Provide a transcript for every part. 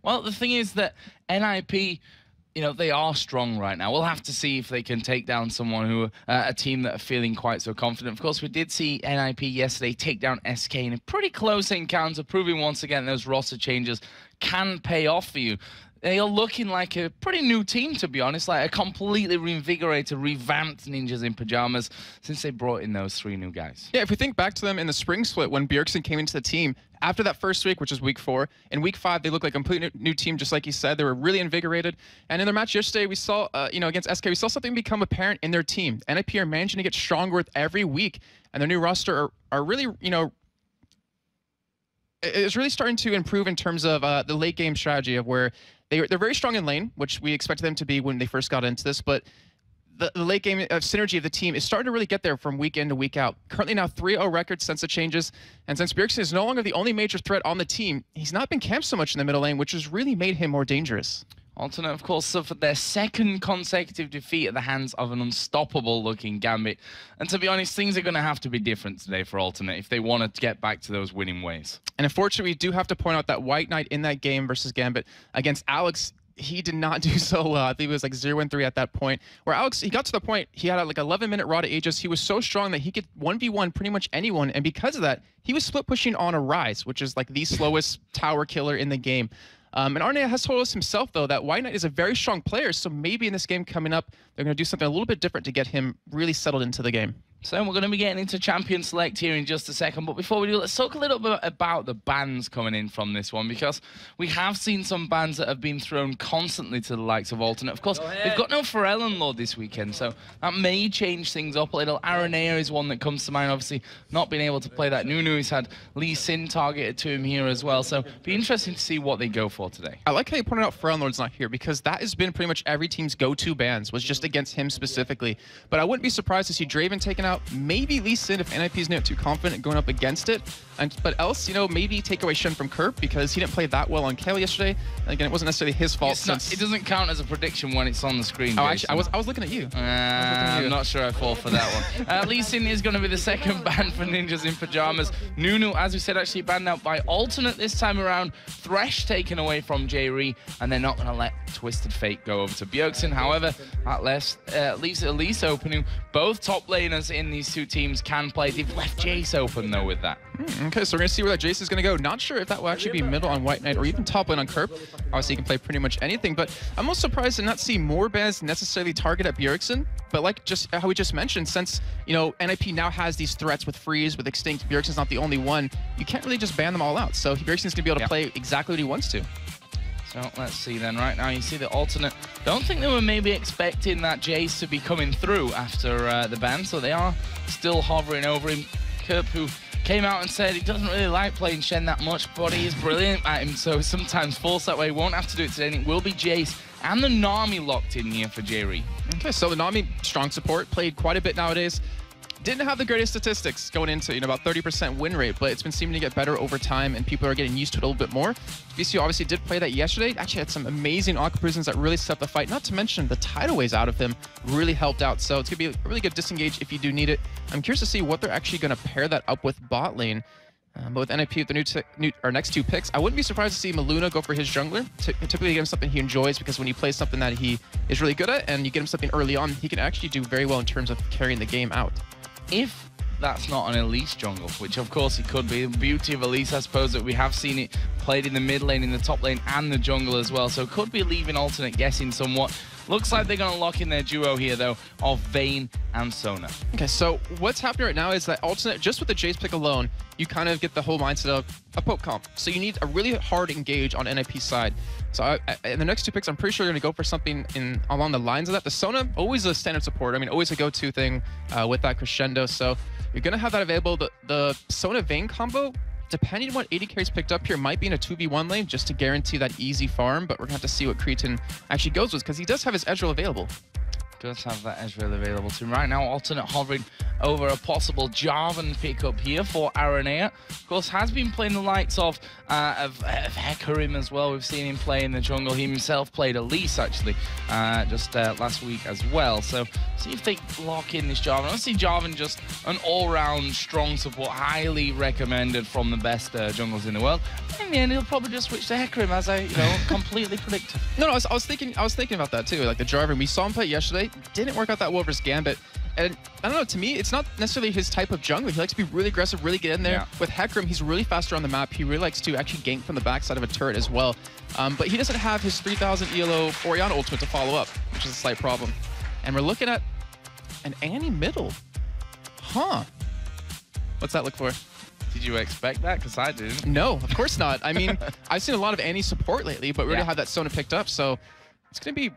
Well, the thing is that NIP, they are strong right now. We'll have to see if they can take down someone who, a team that are feeling quite so confident. Of course, we did see NIP yesterday take down SK in a pretty close encounter, proving once again those roster changes can pay off for you. They are looking like a pretty new team, to be honest, like a completely reinvigorated, revamped Ninjas in Pyjamas since they brought in those 3 new guys. Yeah, if we think back to them in the spring split when Bjergsen came into the team, after that first week, which was week 4, in week 5, they looked like a completely new team, just like you said. They were really invigorated. And in their match yesterday, we saw, against SK, we saw something become apparent in their team. NIP are managing to get stronger with every week, and their new roster are really, it's really starting to improve in terms of the late game strategy of where they're very strong in lane, which we expected them to be when they first got into this, but the late game of synergy of the team is starting to really get there from week in to week out. Currently now 3-0 records since the changes, and since Bjergsen is no longer the only major threat on the team, he's not been camped so much in the middle lane, which has really made him more dangerous. Alternate, of course, suffered their 2nd consecutive defeat at the hands of an unstoppable-looking Gambit. And to be honest, things are going to have to be different today for Alternate if they want to get back to those winning ways. And unfortunately, we do have to point out that White Knight in that game versus Gambit against Alex, he did not do so well. I think it was like 0-3 at that point, where Alex, he got to the point, he had like 11-minute raw to Aegis. He was so strong that he could 1v1 pretty much anyone, and because of that, he was split pushing on a Rise, which is like the slowest tower killer in the game. And Arne has told us himself, though, that White Knight is a very strong player, so maybe in this game coming up, they're going to do something a little bit different to get him really settled into the game. So we're going to be getting into Champion Select here in just a second, but before we do, let's talk a little bit about the bans coming in from this one, because we have seen some bans that have been thrown constantly to the likes of Alternate. Of course, we've got no Pharrell Lord this weekend, so that may change things up a little. Aranea is one that comes to mind, obviously not being able to play that. Nunu has had Lee Sin targeted to him here as well, so be interesting to see what they go for today. I like how you pointed out Pharrell Lord's not here, because that has been pretty much every team's go-to bans, was just against him specifically. But I wouldn't be surprised to see Draven taken out, maybe Lee Sin if NIP's not too confident going up against it. But else, maybe take away Shen from Kerp because he didn't play that well on Kale yesterday. And again, it wasn't necessarily his fault. It doesn't count as a prediction when it's on the screen. Oh, actually, I was looking at you. I'm not sure I fall for that one. Lee Sin is going to be the 2nd ban for Ninjas in Pyjamas. Nunu, as we said, actually banned out by Alternate this time around. Thresh taken away from J-Ree, and they're not going to let Twisted Fate go over to Bjergsen. However, that leaves it at least opening. Both top laners in these 2 teams can play. They've left Jace open, though, with that. Okay, so we're going to see where that Jace is going to go. Not sure if that will actually be middle on White Knight or even top lane on Kerp. Obviously, he can play pretty much anything, but I'm most surprised to not see more bans necessarily target at Bjergsen. But like just how we just mentioned, since, NIP now has these threats with Freeze, with Extinct, Bjergsen's not the only one, you can't really just ban them all out. So Bjergsen's going to be able to play exactly what he wants to. So let's see then. Right now you see the Alternate. Don't think they were maybe expecting that Jace to be coming through after the ban, so they are still hovering over him. Kerp, who came out and said he doesn't really like playing Shen that much, but he is brilliant at him, so sometimes force that way. Won't have to do it today, and it will be Jace and the Nami locked in here for J-Ree. Okay, so the Nami, strong support, played quite a bit nowadays. Didn't have the greatest statistics going into, about 30% win rate, but it's been seeming to get better over time, and people are getting used to it a little bit more. VCU obviously did play that yesterday. Actually had some amazing Aqua Prisons that really set the fight. Not to mention the tidal waves out of him really helped out. So it's going to be a really good disengage if you do need it. I'm curious to see what they're actually going to pair that up with bot lane. But with NIP, with the our next 2 picks, I wouldn't be surprised to see Maluna go for his jungler. Typically get him something he enjoys, because when he plays something that he is really good at and you get him something early on, he can actually do very well in terms of carrying the game out. If that's not an Elise jungle, which of course it could be. The beauty of Elise, I suppose, that we have seen it played in the mid lane, in the top lane, and the jungle as well. So it could be leaving Alternate guessing somewhat. Looks like they're going to lock in their duo here, though, of Vayne and Sona. Okay, so what's happening right now is that Alternate, just with the Jace pick alone, you kind of get the whole mindset of a poke comp. So you need a really hard engage on NIP's side. So in the next 2 picks, I'm pretty sure you're going to go for something along the lines of that. The Sona, always a standard support. I mean, always a go-to thing with that crescendo. So you're going to have that available. The Sona Vayne combo, depending on what AD carries picked up here, might be in a 2v1 lane just to guarantee that easy farm, but we're going to have to see what Cretan actually goes with, because he does have his Ezreal available. Does have that Ezreal available to him right now. Alternate hovering over a possible Jarvan pickup here for Aranea. Of course, has been playing the likes of Hecarim as well. We've seen him play in the jungle. He himself played Elise actually just last week as well. So see if they lock in this Jarvan. I see Jarvan just an all-round strong support, highly recommended from the best jungles in the world. In the end, he'll probably just switch to Hecarim, as I completely predicted. No, I was thinking about that too. Like the Jarvan, we saw him play yesterday. Didn't work out that well versus Gambit. And I don't know, to me, it's not necessarily his type of jungler. He likes to be really aggressive, really get in there. Yeah. With Hecarim, he's really faster on the map. He really likes to actually gank from the backside of a turret as well. But he doesn't have his 3000 ELO Orianna ultimate to follow up, which is a slight problem. And we're looking at an Annie middle. Huh. What's that look for? Did you expect that? Because I didn't. No, of course not. I mean, I've seen a lot of Annie support lately, but we already have that Sona picked up, so it's going to be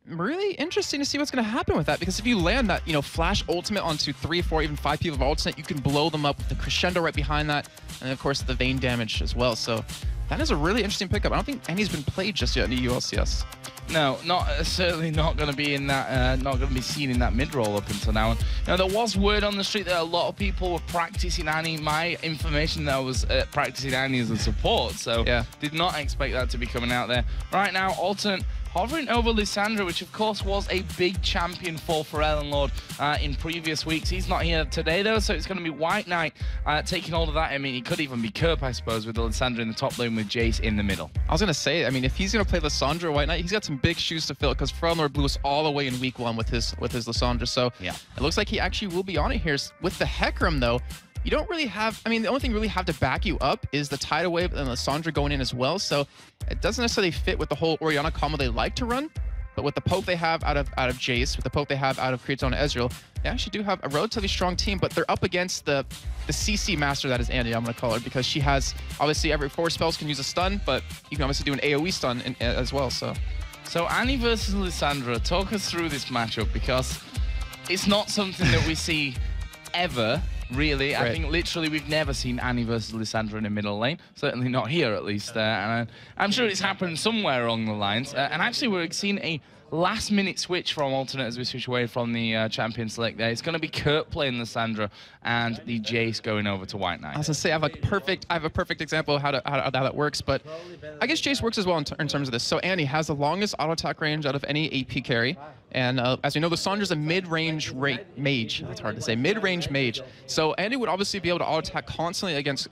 really interesting to see what's going to happen with that, because if you land that, flash ultimate onto 3, 4, even 5 people of ultimate, you can blow them up with the crescendo right behind that, and of course the Vayne damage as well. So that is a really interesting pickup. I don't think Annie's been played just yet in the ULCS. No, certainly not going to be in that, not going to be seen in that mid roll up until now. And there was word on the street that a lot of people were practicing Annie. My information that I was practicing Annie as a support, so did not expect that to be coming out there. Right now, alternate hovering over Lissandra, which of course was a big champion for Pharrell Lord in previous weeks. He's not here today though, so it's going to be White Knight taking hold of that. I mean, he could even be Kerp, I suppose, with Lissandra in the top lane with Jace in the middle. I was going to say, I mean, if he's going to play Lissandra or White Knight, he's got some big shoes to fill, because Pharrell Lord blew us all away in week 1 with his Lissandra. So yeah, it looks like he actually will be on it here. With the Hecarim though, you don't really have, I mean, the only thing you really have to back you up is the Tidal Wave and Lissandra going in as well. So it doesn't necessarily fit with the whole Orianna combo they like to run. But with the poke they have out of Jace, with the poke they have out of Creatzone Ezreal, they actually do have a relatively strong team, but they're up against the CC master that is Annie, I'm going to call her, because she has, obviously, every 4 spells can use a stun, but you can obviously do an AoE stun as well. So Annie versus Lissandra, talk us through this matchup, because it's not something that we see ever. Really, I think literally we've never seen Annie versus Lissandra in the middle lane. Certainly not here, at least. And I'm sure it's happened somewhere along the lines. And actually, we're seeing a last-minute switch from alternate as we switch away from the champion select there. It's going to be Kurt playing Lissandra and the Jace going over to White Knight. I was going to say, I have a perfect example of how that works, but I guess Jace works as well in terms of this. So Annie has the longest auto attack range out of any AP carry. And as we know, Lissandra's a mid-range mage. That's hard to say. Mid-range mage. So Annie would obviously be able to auto attack constantly against,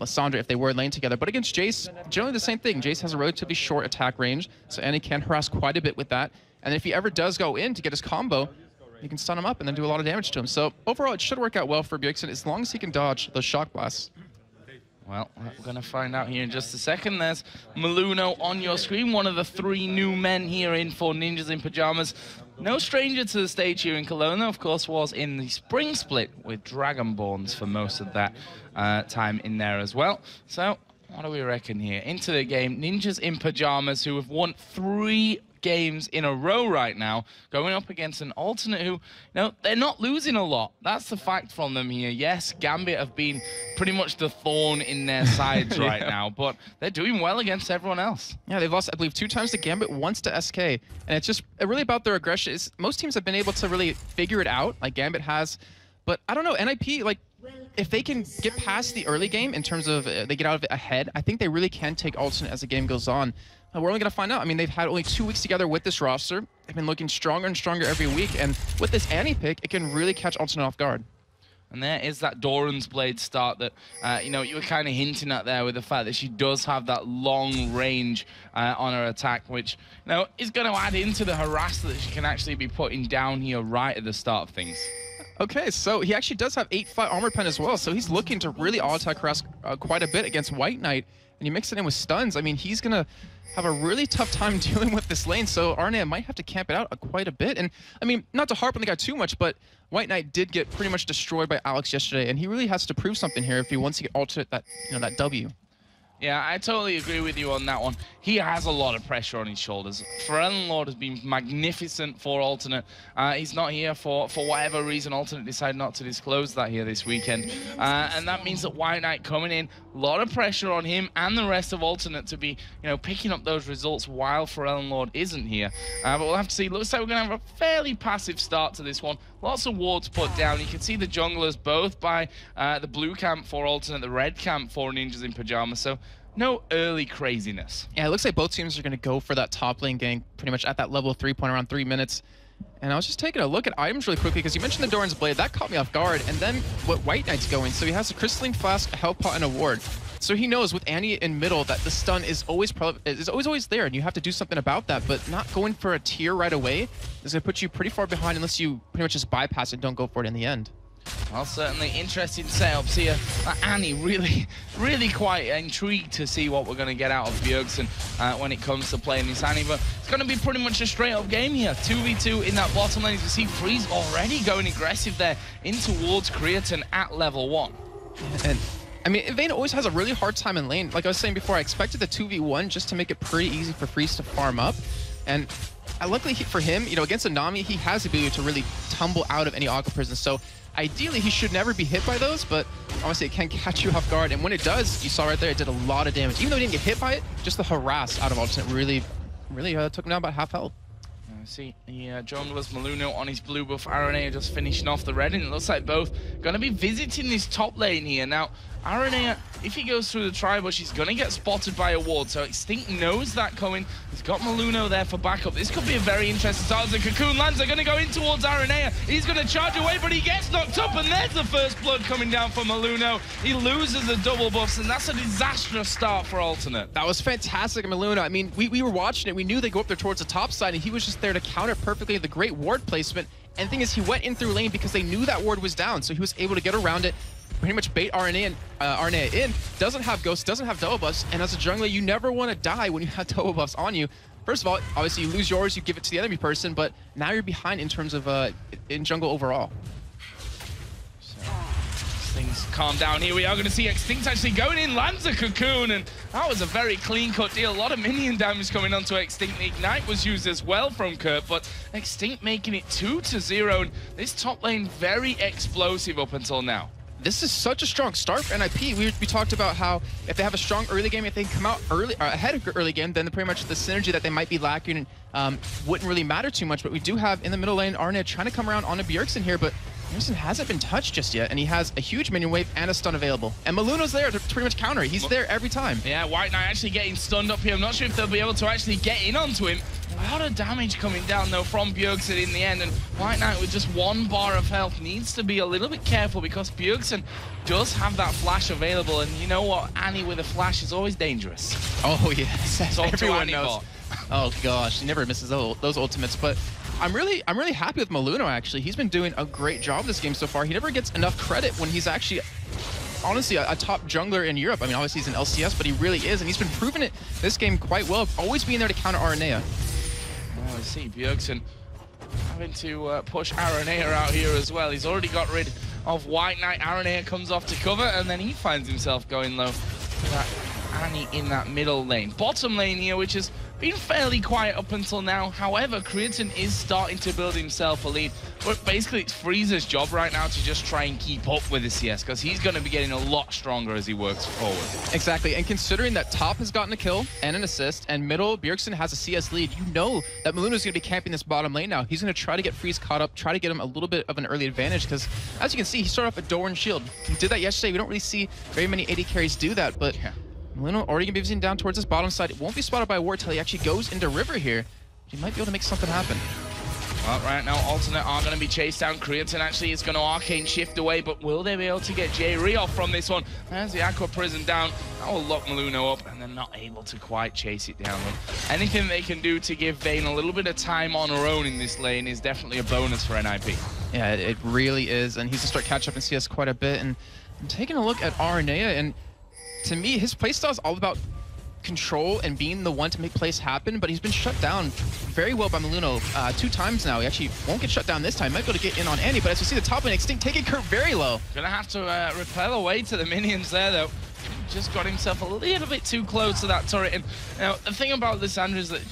Lissandra if they were lane together. But against Jace, generally the same thing. Jace has a relatively short attack range, so Annie can harass quite a bit with that. And if he ever does go in to get his combo, you can stun him up and then do a lot of damage to him. So overall, it should work out well for Bjergsen as long as he can dodge those shock blasts. Well, we're going to find out here in just a second. There's Maluno on your screen, one of the 3 new men here in for Ninjas in Pyjamas. No stranger to the stage here in Kelowna, of course, was in the spring split with Dragonborns for most of that time in there as well. So, what do we reckon here? Into the game, Ninjas in Pyjamas, who have won 3 games in a row right now, going up against an alternate who, they're not losing a lot. That's the fact from them here. Yes, Gambit have been pretty much the thorn in their sides right now, but they're doing well against everyone else. Yeah, they've lost, I believe, 2 times to Gambit, once to SK, and it's just really about their aggression. Most teams have been able to really figure it out, like Gambit has, but I don't know, NIP, like, if they can get past the early game in terms of they get out of it ahead, I think they really can take alternate as the game goes on. We're only going to find out. I mean, they've had only 2 weeks together with this roster. They've been looking stronger and stronger every week, and with this Annie pick, it can really catch alternate off guard. And there is that Doran's Blade start that, you were kind of hinting at there with the fact that she does have that long range on her attack, which, is going to add into the harass that she can actually be putting down here right at the start of things. Okay, so he actually does have 8-5 armor pen as well, so he's looking to really auto-attack harass quite a bit against White Knight, and you mix it in with stuns. I mean, he's going to have a really tough time dealing with this lane, so Arnea might have to camp it out quite a bit. And, I mean, not to harp on the guy too much, but White Knight did get pretty much destroyed by Alex yesterday, and he really has to prove something here if he wants to get alternate that, that W. Yeah, I totally agree with you on that one. He has a lot of pressure on his shoulders. Pharrell Lord has been magnificent for Alternate. He's not here for whatever reason. Alternate decided not to disclose that here this weekend. And that means that White Knight coming in, a lot of pressure on him and the rest of Alternate to be, picking up those results while Pharrell Lord isn't here. But we'll have to see. Looks like we're going to have a fairly passive start to this one. Lots of wards put down. You can see the junglers both by the blue camp for Alternate, the red camp for Ninjas in Pyjamas. So no early craziness. Yeah, it looks like both teams are going to go for that top lane gang pretty much at that level 3 point around 3 minutes. And I was just taking a look at items really quickly because you mentioned the Doran's Blade. That caught me off guard. And then what White Knight's going. So he has a Crystalline Flask, a Health Pot, and a Ward. So he knows with Annie in middle that the stun is always there, and you have to do something about that. But not going for a tier right away is going to put you pretty far behind unless you pretty much just bypass it and don't go for it in the end. Well, certainly interesting setups here. Annie really quite intrigued to see what we're going to get out of Bjergsen when it comes to playing this Annie. But it's going to be pretty much a straight-up game here. 2v2 in that bottom lane. As you see, Freeze already going aggressive there in towards Creatine at level 1. And I mean, Vayne always has a really hard time in lane. Like I was saying before, I expected the 2v1 just to make it pretty easy for Freeze to farm up. And luckily for him, against a Nami, he has the ability to really tumble out of any Aqua Prison. So ideally, he should never be hit by those, but obviously it can catch you off guard. And when it does, you saw right there, it did a lot of damage. Even though he didn't get hit by it, just the harass out of Alternate really took him down about half health. See, the junglers Maluno on his blue buff, Aranea just finishing off the red, and it looks like both going to be visiting this top lane here. Now, Aranea, if he goes through the tri-bush, he's going to get spotted by a ward, so Extinct knows that coming. He's got Maluno there for backup. This could be a very interesting start. The Cocoon lands are going to go in towards Aranea. He's going to charge away, but he gets knocked up, and there's the first blood coming down for Maluno. He loses the double buffs, and that's a disastrous start for Alternate. That was fantastic, Maluno. I mean, we were watching it. We knew they go up there towards the top side, and he was just there to counter perfectly the great ward placement. And the thing is, he went in through lane because they knew that ward was down, so he was able to get around it, pretty much bait Aranea in. Doesn't have Ghost, doesn't have double buffs, and as a jungler, you never want to die when you have double buffs on you. First of all, obviously you lose yours, you give it to the enemy person, but now you're behind in terms of in jungle overall. Things calm down. Here we are going to see Extinct actually going in, lands a Cocoon, and that was a very clean-cut deal. A lot of minion damage coming onto Extinct. The Ignite was used as well from Kurt, but Extinct making it 2-0, and this top lane very explosive up until now. This is such a strong start for NIP. We talked about how if they have a strong early game, if they can come out early ahead of early game, then pretty much the synergy that they might be lacking wouldn't really matter too much. But we do have in the middle lane Arne trying to come around on a Bjergsen here, but Bjergsen hasn't been touched just yet, and he has a huge minion wave and a stun available. And Maluno's there to pretty much counter it. He's there every time. Yeah, White Knight actually getting stunned up here. I'm not sure if they'll be able to actually get in onto him. A lot of damage coming down, though, from Bjergsen in the end, and White Knight with just 1 bar of health needs to be a little bit careful because Bjergsen does have that flash available, and you know what? Annie with a flash is always dangerous. Oh, yes. So everyone knows. Oh, gosh. He never misses those ultimates, but I'm really happy with Maluno, actually. He's been doing a great job this game so far. He never gets enough credit when he's actually honestly a top jungler in Europe. I mean, obviously he's an LCS, but he really is, and he's been proving it this game quite well, always being there to counter Aranea. Oh, I see Bjergsen having to push Aranea out here as well. He's already got rid of White Knight. Aranea comes off to cover, and then he finds himself going low. That Annie in that middle lane. Bottom lane here, which has been fairly quiet up until now. However, Creatine is starting to build himself a lead. But basically, it's Freeze's job right now to just try and keep up with the CS, because he's going to be getting a lot stronger as he works forward. Exactly, and considering that top has gotten a kill and an assist, and middle, Bjergsen has a CS lead, you know that Maluno's going to be camping this bottom lane now. He's going to try to get Freeze caught up, try to get him a little bit of an early advantage, because as you can see, he started off a Doran shield. He did that yesterday. We don't really see very many AD carries do that, but yeah. Maluno already going to be visiting down towards this bottom side. It won't be spotted by a ward till he actually goes into river here. He might be able to make something happen. Well, right now, Alternate are going to be chased down. Creatine actually is going to Arcane Shift away, but will they be able to get J-Re off from this one? There's the Aqua Prison down. That will lock Maluno up, and they're not able to quite chase it down. Anything they can do to give Vayne a little bit of time on her own in this lane is definitely a bonus for NIP. Yeah, it really is, and he's going to start catch up in CS quite a bit. And I'm taking a look at Aranea, and to me, his playstyle is all about control and being the one to make plays happen, but he's been shut down very well by Maluno 2 times now. He actually won't get shut down this time. Might be able to get in on Andy, but as you see, the top lane Extinct taking Kurt very low. Gonna have to repel away to the minions there, though. just got himself a little bit too close to that turret. And the thing about Lissandra is that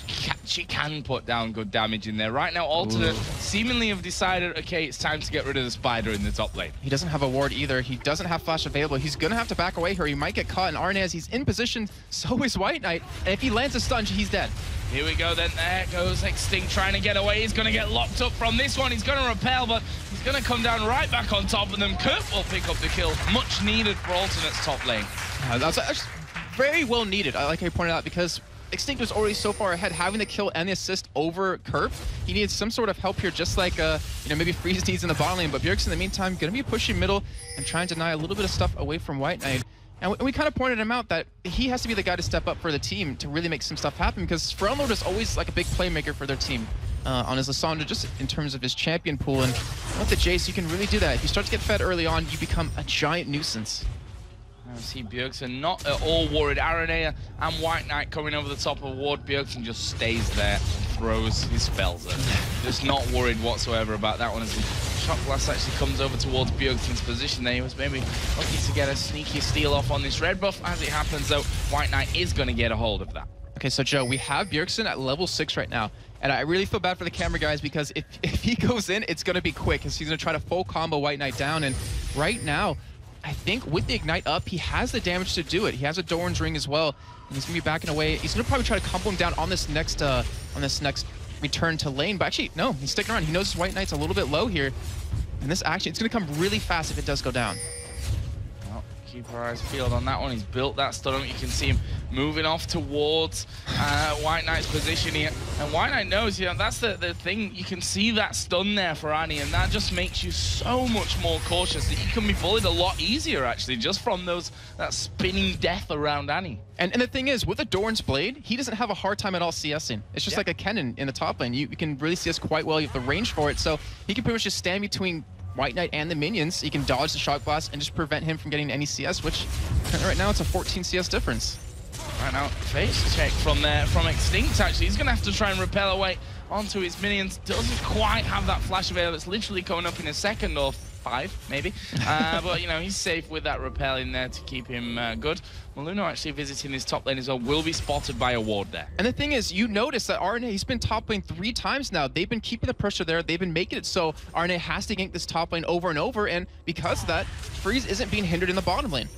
she can put down good damage in there. Right now, Alternate seemingly have decided, okay, it's time to get rid of the spider in the top lane. He doesn't have a ward either. He doesn't have flash available. He's going to have to back away here. He might get caught in RNA as he's in position. So is White Knight. And if he lands a stun, he's dead. Here we go then. There goes Extinct trying to get away. He's going to get locked up from this one. He's going to repel, but he's going to come down right back on top of them. Kurt will pick up the kill. Much needed for Alternate's top lane. That's actually very well needed. I like how you pointed out, because Extinct was already so far ahead, having the kill and the assist over Kerp. He needed some sort of help here, just like maybe Freeze needs in the bottom lane. But Bjergsen, in the meantime, going to be pushing middle and trying to deny a little bit of stuff away from White Knight. And we kind of pointed him out that he has to be the guy to step up for the team to really make some stuff happen, because Frownlord is always like a big playmaker for their team on his Lissandra, just in terms of his champion pool. And with the Jace, you can really do that. If you start to get fed early on, you become a giant nuisance. I see Bjergsen not at all worried. Aranea and White Knight coming over the top of Ward. Bjergsen just stays there and throws his spells at him. Just not worried whatsoever about that one, as the Shock Blast actually comes over towards Bjergsen's position there. He was maybe lucky to get a sneaky steal off on this red buff. As it happens, though, White Knight is going to get a hold of that. Okay, so Joe, we have Bjergsen at level 6 right now. And I really feel bad for the camera guys, because if he goes in, it's going to be quick, because he's going to try to full combo White Knight down. And right now, I think with the Ignite up, he has the damage to do it. He has a Doran's Ring as well, and he's going to be backing away. He's going to probably try to combo him down on this next return to lane. But actually, no, he's sticking around. He knows White Knight's a little bit low here. And this action, it's going to come really fast if it does go down. Well, keep our eyes peeled on that one. He's built that stun. You can see him moving off towards White Knight's position here. And White Knight knows, that's the thing. You can see that stun there for Annie, and that just makes you so much more cautious that you can be bullied a lot easier, actually, just from that spinning death around Annie. And the thing is, with the Doran's Blade, he doesn't have a hard time at all CSing. It's just like a Kennen in the top lane. You can really CS quite well. You have the range for it, so he can pretty much just stand between White Knight and the minions. He can dodge the Shock Blast and just prevent him from getting any CS, which right now it's a 14 CS difference. Right now, face check from Extinct, actually. He's going to have to try and repel away onto his minions. Doesn't quite have that flash available. It's literally coming up in a second or 5, maybe. But, he's safe with that repel in there to keep him good. Maluno actually visiting his top lane as well will be spotted by a ward there. And the thing is, you notice that RNA, he's been top lane 3 times now. They've been keeping the pressure there. They've been making it so RNA has to gank this top lane over and over. And because of that, Freeze isn't being hindered in the bottom lane.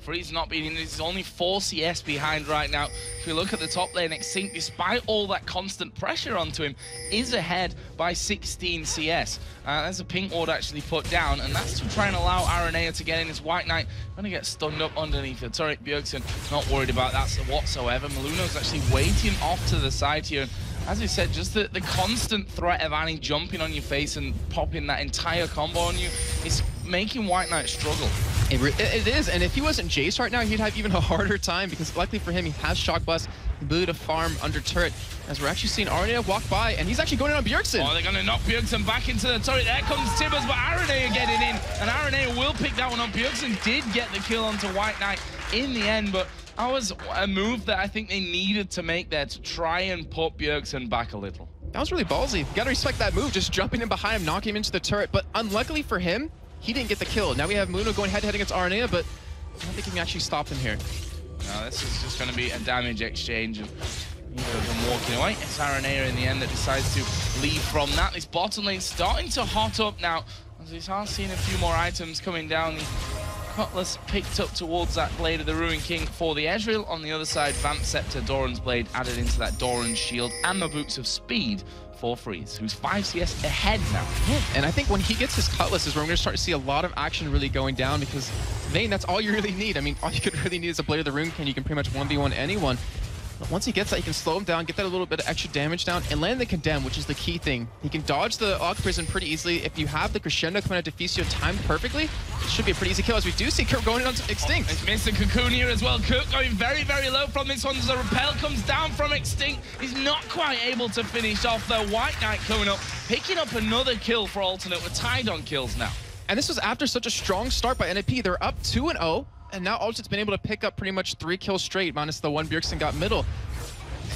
Freeze not being in, he's only 4 CS behind right now. If we look at the top lane, Extinct, despite all that constant pressure onto him, is ahead by 16 CS. There's a pink ward actually put down, and that's to try and allow Aranea to get in. His White Knight going to get stunned up underneath the turret. Bjergsen not worried about that whatsoever. Maluno's actually waiting off to the side here. As we said, just the constant threat of Annie jumping on your face and popping that entire combo on you is making White Knight struggle. It is, and if he wasn't Jace right now, he'd have even a harder time, because luckily for him, he has Shock Blast, the ability to farm under turret, as we're actually seeing Aranea walk by, and he's actually going in on Bjergsen. Oh, they're going to knock Bjergsen back into the turret. There comes Tibbers, but Aranea getting in, and Aranea will pick that one up. Bjergsen did get the kill onto White Knight in the end, but that was a move that I think they needed to make there to try and put Bjergsen back a little. That was really ballsy. You gotta respect that move, just jumping in behind him, knocking him into the turret, but unluckily for him, he didn't get the kill. Now we have Muno going head-to-head against Aranea, but I don't think he can actually stop him here. No, this is just going to be a damage exchange of either of them walking away. It's Aranea in the end that decides to leave from that. This bottom lane starting to hot up now, as we start seeing a few more items coming down. The Cutlass picked up towards that Blade of the Ruin King for the Ezreal. On the other side, Vamp Scepter, Doran's Blade added into that Doran's Shield, and the Boots of Speed for Freeze, who's 5 CS ahead now. And I think when he gets his Cutlass is where we're going to start to see a lot of action really going down, because Vayne, that's all you really need. I mean, all you could really need is a Blade of the Ruin King. You can pretty much 1v1 anyone. But once he gets that, he can slow him down, get that a little bit of extra damage down, and land the Condemn, which is the key thing. He can dodge the Aug Prison pretty easily. If you have the Crescendo coming out Deficio timed perfectly, it should be a pretty easy kill, as we do see Kurt going on to Extinct. He's missed the Cocoon here as well. Kurt going very, very low from this one as the repel comes down from Extinct. He's not quite able to finish off, though. White Knight coming up, picking up another kill for Alternate. We're tied on kills now. And this was after such a strong start by NAP. They're up 2-0, and now Alternate's been able to pick up pretty much 3 kills straight, minus the one Bjergsen got middle.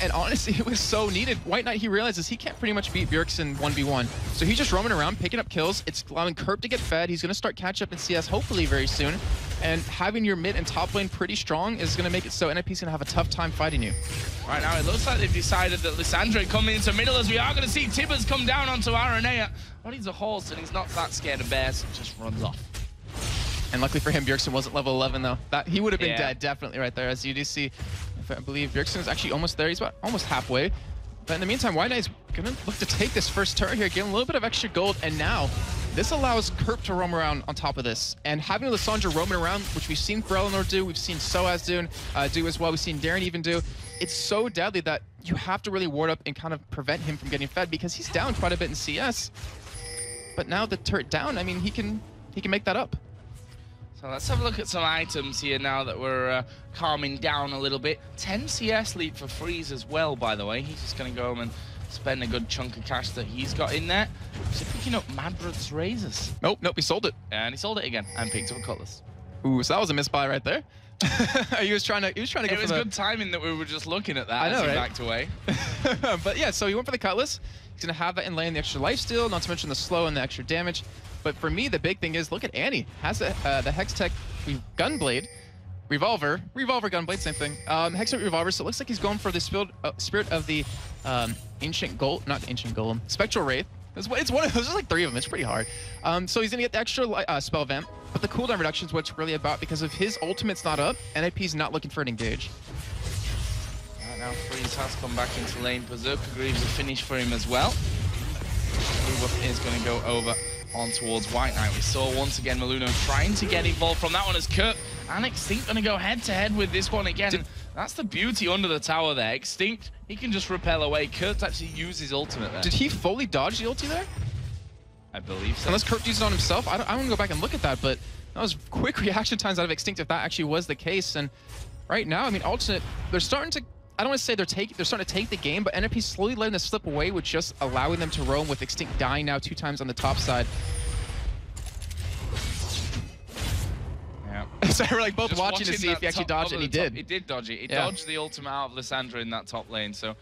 And honestly, it was so needed. White Knight, he realizes he can't pretty much beat Bjergsen 1v1. So he's just roaming around, picking up kills. It's allowing Kerp to get fed. He's going to start catch up in CS hopefully very soon. And having your mid and top lane pretty strong is going to make it so NIP's going to have a tough time fighting you. Right now, it looks like they've decided that Lissandra coming into middle, as we are going to see Tibbers come down onto Aranea. But he's a horse, and he's not that scared of bears, and just runs off. And luckily for him, Bjergsen wasn't level 11, though. He would have been dead, definitely, right there. As you do see, I believe Bjergsen is actually almost there. He's about almost halfway. But in the meantime, White Knight's going to look to take this first turret here, get a little bit of extra gold, and now this allows Kerp to roam around on top of this. And having Lissandra roaming around, which we've seen Eleanor do, we've seen Soaz do as well, we've seen Darren even do, it's so deadly that you have to really ward up and kind of prevent him from getting fed, because he's down quite a bit in CS. But now the turret down, I mean, he can make that up. So let's have a look at some items here now that we're calming down a little bit. 10 CS lead for Freeze as well, by the way. He's just going to go home and spend a good chunk of cash that he's got in there. So picking up Madrod's razors. Nope, he sold it. And he sold it again and picked up a cutlass. Ooh, so that was a misbuy right there. he was trying to go for It was good timing that we were just looking at that as he backed away. But yeah, so he went for the cutlass. He's going to have that in lane, the extra lifesteal, not to mention the slow and the extra damage. But for me, the big thing is, look at Annie. Has the Hextech Gunblade, Revolver Gunblade, same thing. Hextech Revolver, so it looks like he's going for the spirit of the Ancient Golem, not Ancient Golem, Spectral Wraith. It's one of those, there's like 3 of them, it's pretty hard. So he's gonna get the extra spell vamp, but the cooldown reduction is what's really about, because if his ultimate's not up, NIP's not looking for an engage. Right now, Freeze has come back into lane. Berserker Greaves a finish for him as well. Blue is gonna go over on towards White Knight. We saw once again Maluno trying to get involved from that one as Kurt and Extinct going to go head-to-head with this one again. That's the beauty under the tower there. Extinct, he can just repel away. Kurt actually used his ultimate there. Did he fully dodge the ulti there? I believe so. Unless Kurt used it on himself. I want to go back and look at that, but that was quick reaction times out of Extinct if that actually was the case. And right now, I mean, alternate, they're starting to, I don't want to say they're starting to take the game, but NIP's slowly letting this slip away with just allowing them to roam, with Extinct dying now 2 times on the top side. Yeah. So we're like both just watching to see if he actually dodged it, and he did. He did dodge it. He dodged the ultimate out of Lissandra in that top lane. So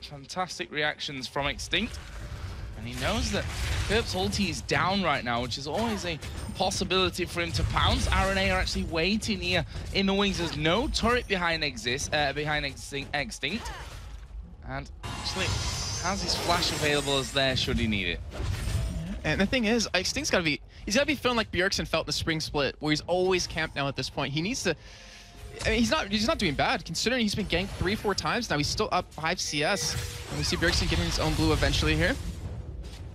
fantastic reactions from Extinct. And he knows that Kirp's ulti is down right now, which is always a possibility for him to pounce. Aranea are actually waiting here in the wings. There's no turret behind Extinct. And actually has his flash available as there should he need it. And the thing is, Extinct's got to be, he's got to be feeling like Bjergsen felt in the spring split, where he's always camped now at this point. He needs to, I mean, he's not doing bad, considering he's been ganked 3-4 times now. He's still up 5 CS. And we see Bjergsen getting his own blue eventually here.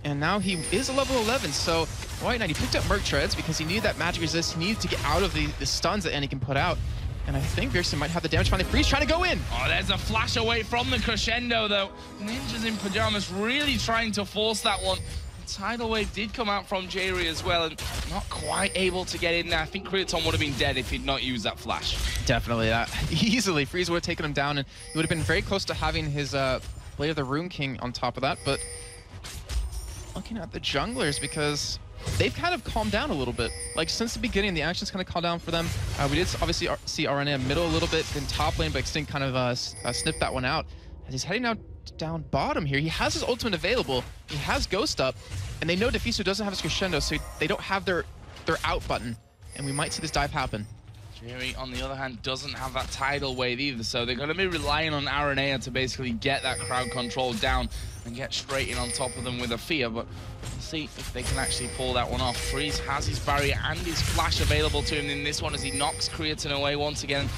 And now he is a level 11, so White Knight, he picked up Merc Treads because he needed that magic resist. He needed to get out of the stuns that Annie can put out. And I think Bjergsen might have the damage finally. Freeze trying to go in. Oh, there's a flash away from the crescendo, though. Ninjas in Pyjamas really trying to force that one. Tidal Wave did come out from Jerry as well, and not quite able to get in there. I think Kriaton would have been dead if he'd not used that flash. Definitely. Easily. Freeze would have taken him down, and he would have been very close to having his Blade of the Rune King on top of that, but looking at the junglers, because they've kind of calmed down a little bit. Like, since the beginning, the action's kind of calmed down for them. We did obviously see Aranea middle a little bit in top lane, but Extinct kind of sniffed that one out. As he's heading out down bottom here, he has his ultimate available, he has Ghost up, and they know Defisu doesn't have his Crescendo, so they don't have their out button, and we might see this dive happen. Jerry, on the other hand, doesn't have that Tidal Wave either, so they're going to be relying on Aranea to basically get that crowd control down and get straight in on top of them with a fear, but we'll see if they can actually pull that one off. Freeze has his barrier and his flash available to him in this one as he knocks Kriaton away once again.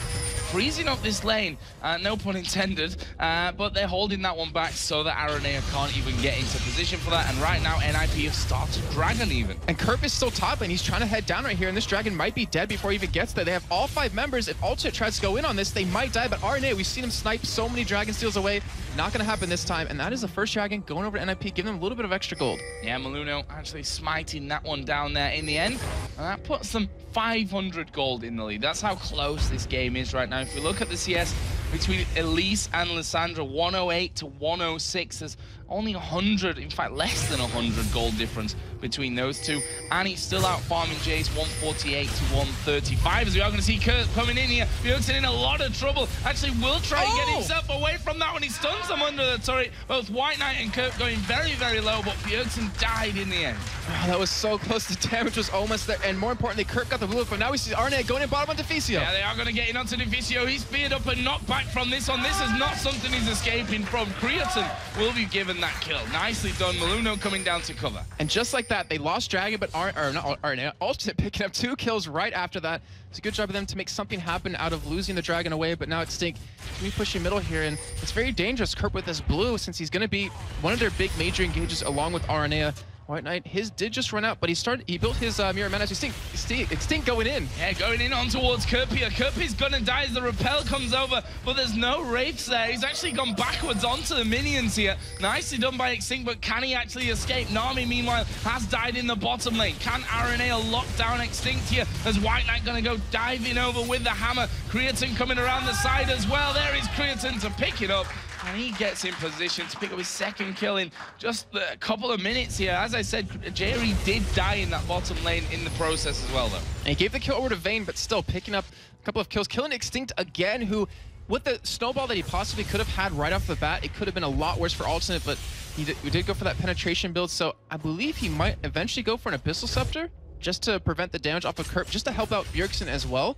Freezing up this lane, no pun intended, but they're holding that one back so that Aranea can't even get into position for that, and right now NIP have started Dragon even. And Kerp is still top lane, he's trying to head down right here, and this Dragon might be dead before he even gets there. They have all 5 members. If Ultimate tries to go in on this, they might die, but Aranea, we've seen him snipe so many Dragon steals away, not going to happen this time, and that is the first Dragon going over to NIP, giving them a little bit of extra gold. Yeah, Maluno actually smiting that one down there in the end, and that puts them 500 gold in the lead. That's how close this game is right now. If we look at the CS, between Elise and Lissandra, 108 to 106. There's only 100, in fact less than 100 gold difference between those two. Annie's still out farming Jace, 148 to 135. As we are going to see Kurt coming in here. Bjergsen in a lot of trouble. Actually will try and get himself away from that when he stuns them under the turret. Both White Knight and Kurt going very, very low, but Bjergsen died in the end. Oh, that was so close. The damage was almost there. And more importantly, Kurt got the blue, but now we see Arne going in bottom on Deficio. Yeah, they are going to get in onto Deficio. He's speared up and knocked back from this one. This is not something he's escaping from. Creatine will be given that kill. Nicely done. Maluno coming down to cover. And just like that, they lost Dragon, but Alternate picking up 2 kills right after that. It's a good job of them to make something happen out of losing the Dragon away, but now it's Stink. We push in middle here, and it's very dangerous, Kurt, with this blue, since he's going to be one of their big major engages along with Aranea. White Knight, his did just run out, but he built his mirror mana to Stink going in. Yeah, going in on towards Kirpia. Kirpia's gonna die as the repel comes over, but there's no wraiths there. He's actually gone backwards onto the minions here. Nicely done by Extinct, but can he actually escape? Nami, meanwhile, has died in the bottom lane. Can Aranea lock down Extinct here? As White Knight gonna go diving over with the hammer. Creatine coming around the side as well. There is Creatine to pick it up. And he gets in position to pick up his second kill in just a couple of minutes here. As I said, Jerry did die in that bottom lane in the process as well, though. And he gave the kill over to Vayne, but still picking up a couple of kills. Killing Extinct again, who, with the snowball that he possibly could have had right off the bat, it could have been a lot worse for Alternate, but he did go for that penetration build, so I believe he might eventually go for an Abyssal Scepter, just to prevent the damage off of Kurt, just to help out Bjergsen as well.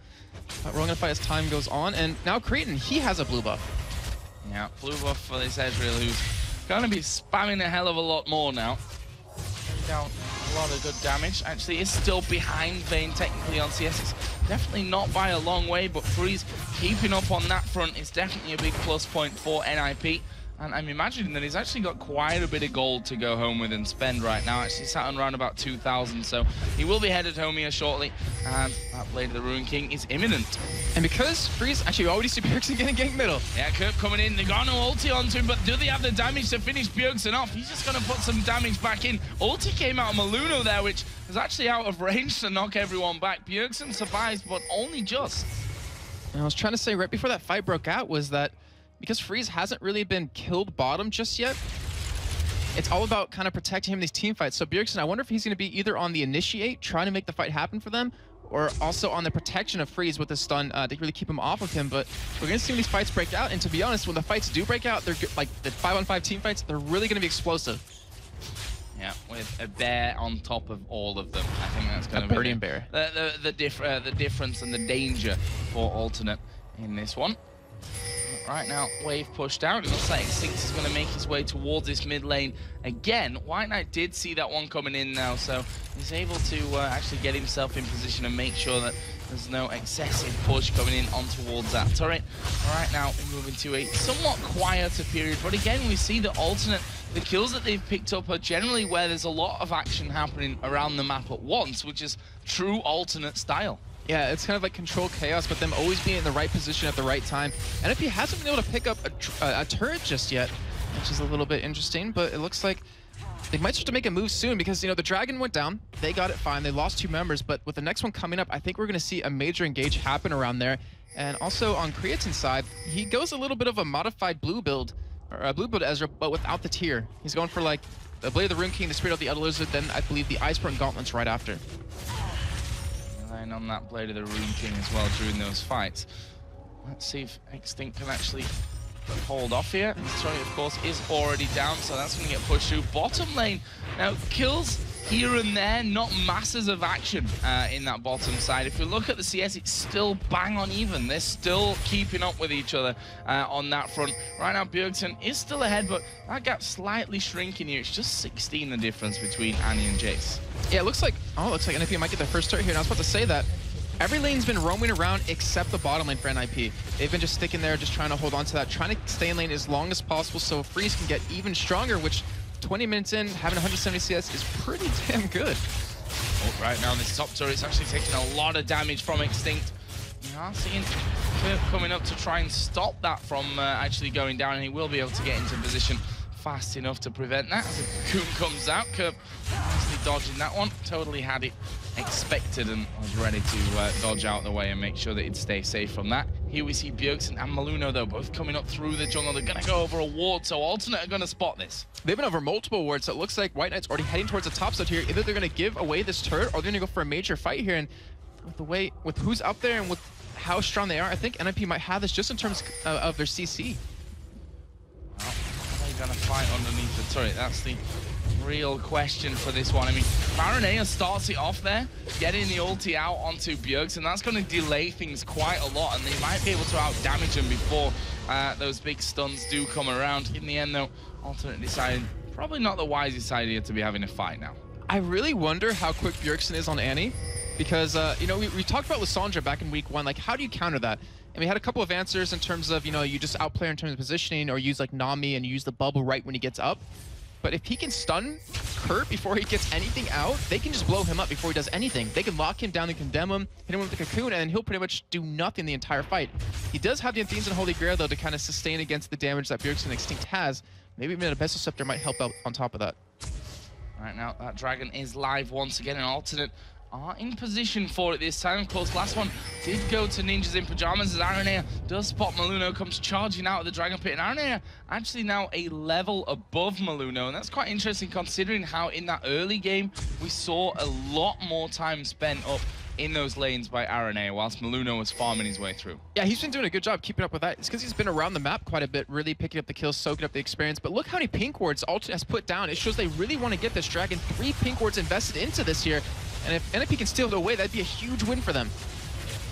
But we're going to fight as time goes on, and now Creatine, he has a blue buff. Yeah, blue buff for this Ezreal, who's going to be spamming a hell of a lot more now. Down a lot of good damage. Actually, is still behind Vayne technically on CS. It's definitely not by a long way, but Freeze keeping up on that front is definitely a big plus point for NIP. And I'm imagining that he's actually got quite a bit of gold to go home with and spend right now. Actually sat on around about 2,000, so he will be headed home here shortly. And that Blade of the Ruin King is imminent. And because Freeze, actually, we already see Bjergsen getting gank middle. Yeah, Kurt coming in. They got no ulti onto him, but do they have the damage to finish Bjergsen off? He's just going to put some damage back in. Ulti came out of Maluno there, which was actually out of range to knock everyone back. Bjergsen survives, but only just. And I was trying to say right before that fight broke out was that because Freeze hasn't really been killed bottom just yet, it's all about kind of protecting him in these team fights. So Bjergsen, I wonder if he's going to be either on the initiate, trying to make the fight happen for them, or also on the protection of Freeze with the stun to really keep him off of him. But we're going to see when these fights break out, and to be honest, when the fights do break out, they're like the 5-on-5 team fights, they're really going to be explosive. Yeah, with a bear on top of all of them. I think that's going to be Burning bear. The difference and the danger for Alternate in this one. Right now, wave pushed out. It looks like Extinct is going to make his way towards this mid lane again. White Knight did see that one coming in now, so he's able to actually get himself in position and make sure that there's no excessive push coming in on towards that turret. Right now, we're moving to a somewhat quieter period, but again, we see that Alternate, the kills that they've picked up are generally where there's a lot of action happening around the map at once, which is true Alternate style. Yeah, it's kind of like control chaos, but them always being in the right position at the right time. NFP hasn't been able to pick up a turret just yet, which is a little bit interesting, but it looks like they might start to make a move soon because, you know, the Dragon went down. They got it fine. They lost 2 members, but with the next one coming up, I think we're going to see a major engage happen around there. And also on Creatine's side, he goes a little bit of a modified blue build, or a blue build Ezra, but without the tier. He's going for like the Blade of the Ruin King, the Spirit of the Elder Lizard, then I believe the Iceborne Gauntlets right after. On that Blade of the Ruin King as well during those fights. Let's see if Extinct can actually hold off here. Sorry, of course, is already down, so that's going to get pushed through. Bottom lane, now kills here and there, not masses of action in that bottom side. If you look at the CS, it's still bang on even. They're still keeping up with each other on that front. Right now, Bjergsen is still ahead, but that gap's slightly shrinking here. It's just 16 the difference between Annie and Jace. Yeah, it looks like NIP might get their first turret here, and I was about to say that. Every lane's been roaming around except the bottom lane for NIP. They've been just sticking there, just trying to hold on to that, trying to stay in lane as long as possible so Freeze can get even stronger, which 20 minutes in, having 170 CS is pretty damn good. Oh, right now, this top turret's actually taking a lot of damage from Extinct. We are seeing Kurt coming up to try and stop that from actually going down, and he will be able to get into position fast enough to prevent that. As the Coon comes out, Kurt nicely dodging that one. Totally had it expected and was ready to dodge out the way and make sure that he'd stay safe from that. Here we see Bjergsen and Maluno, though, both coming up through the jungle. They're going to go over a ward, so Alternate are going to spot this. They've been over multiple wards, so it looks like White Knight's already heading towards the top side here. Either they're going to give away this turret, or they're going to go for a major fight here. And with who's up there and with how strong they are, I think NIP might have this just in terms of their CC. Well, are they going to fight underneath the turret? That's the real question for this one. I mean, Marinea starts it off there, getting the ulti out onto Bjergsen, and that's going to delay things quite a lot, and they might be able to out-damage him before those big stuns do come around. In the end, though, Alternate decided probably not the wisest idea to be having a fight now. I really wonder how quick Bjergsen is on Annie, because, you know, we talked about Lissandra back in week 1. Like, how do you counter that? And we had a couple of answers in terms of, you know, you just outplay in terms of positioning, or use, like, Nami and use the bubble right when he gets up. But if he can stun Kurt before he gets anything out, they can just blow him up before he does anything. They can lock him down and condemn him, hit him with the cocoon, and then he'll pretty much do nothing the entire fight. He does have the Athenes and Holy Grail, though, to kind of sustain against the damage that Bjergsen Extinct has. Maybe even a Abyssal Scepter might help out on top of that. Right now, that dragon is live once again, and Alternate are in position for it this time. Of course, last one did go to Ninjas in Pyjamas as Aranea does spot Maluno, comes charging out of the Dragon Pit, and Aranea actually now a level above Maluno, and that's quite interesting considering how in that early game we saw a lot more time spent up in those lanes by Aranea whilst Maluno was farming his way through. Yeah, he's been doing a good job keeping up with that. It's because he's been around the map quite a bit, really picking up the kills, soaking up the experience. But look how many pink wards Alternate has put down. It shows they really want to get this dragon. 3 pink wards invested into this here. And if NIP can steal it away, that'd be a huge win for them.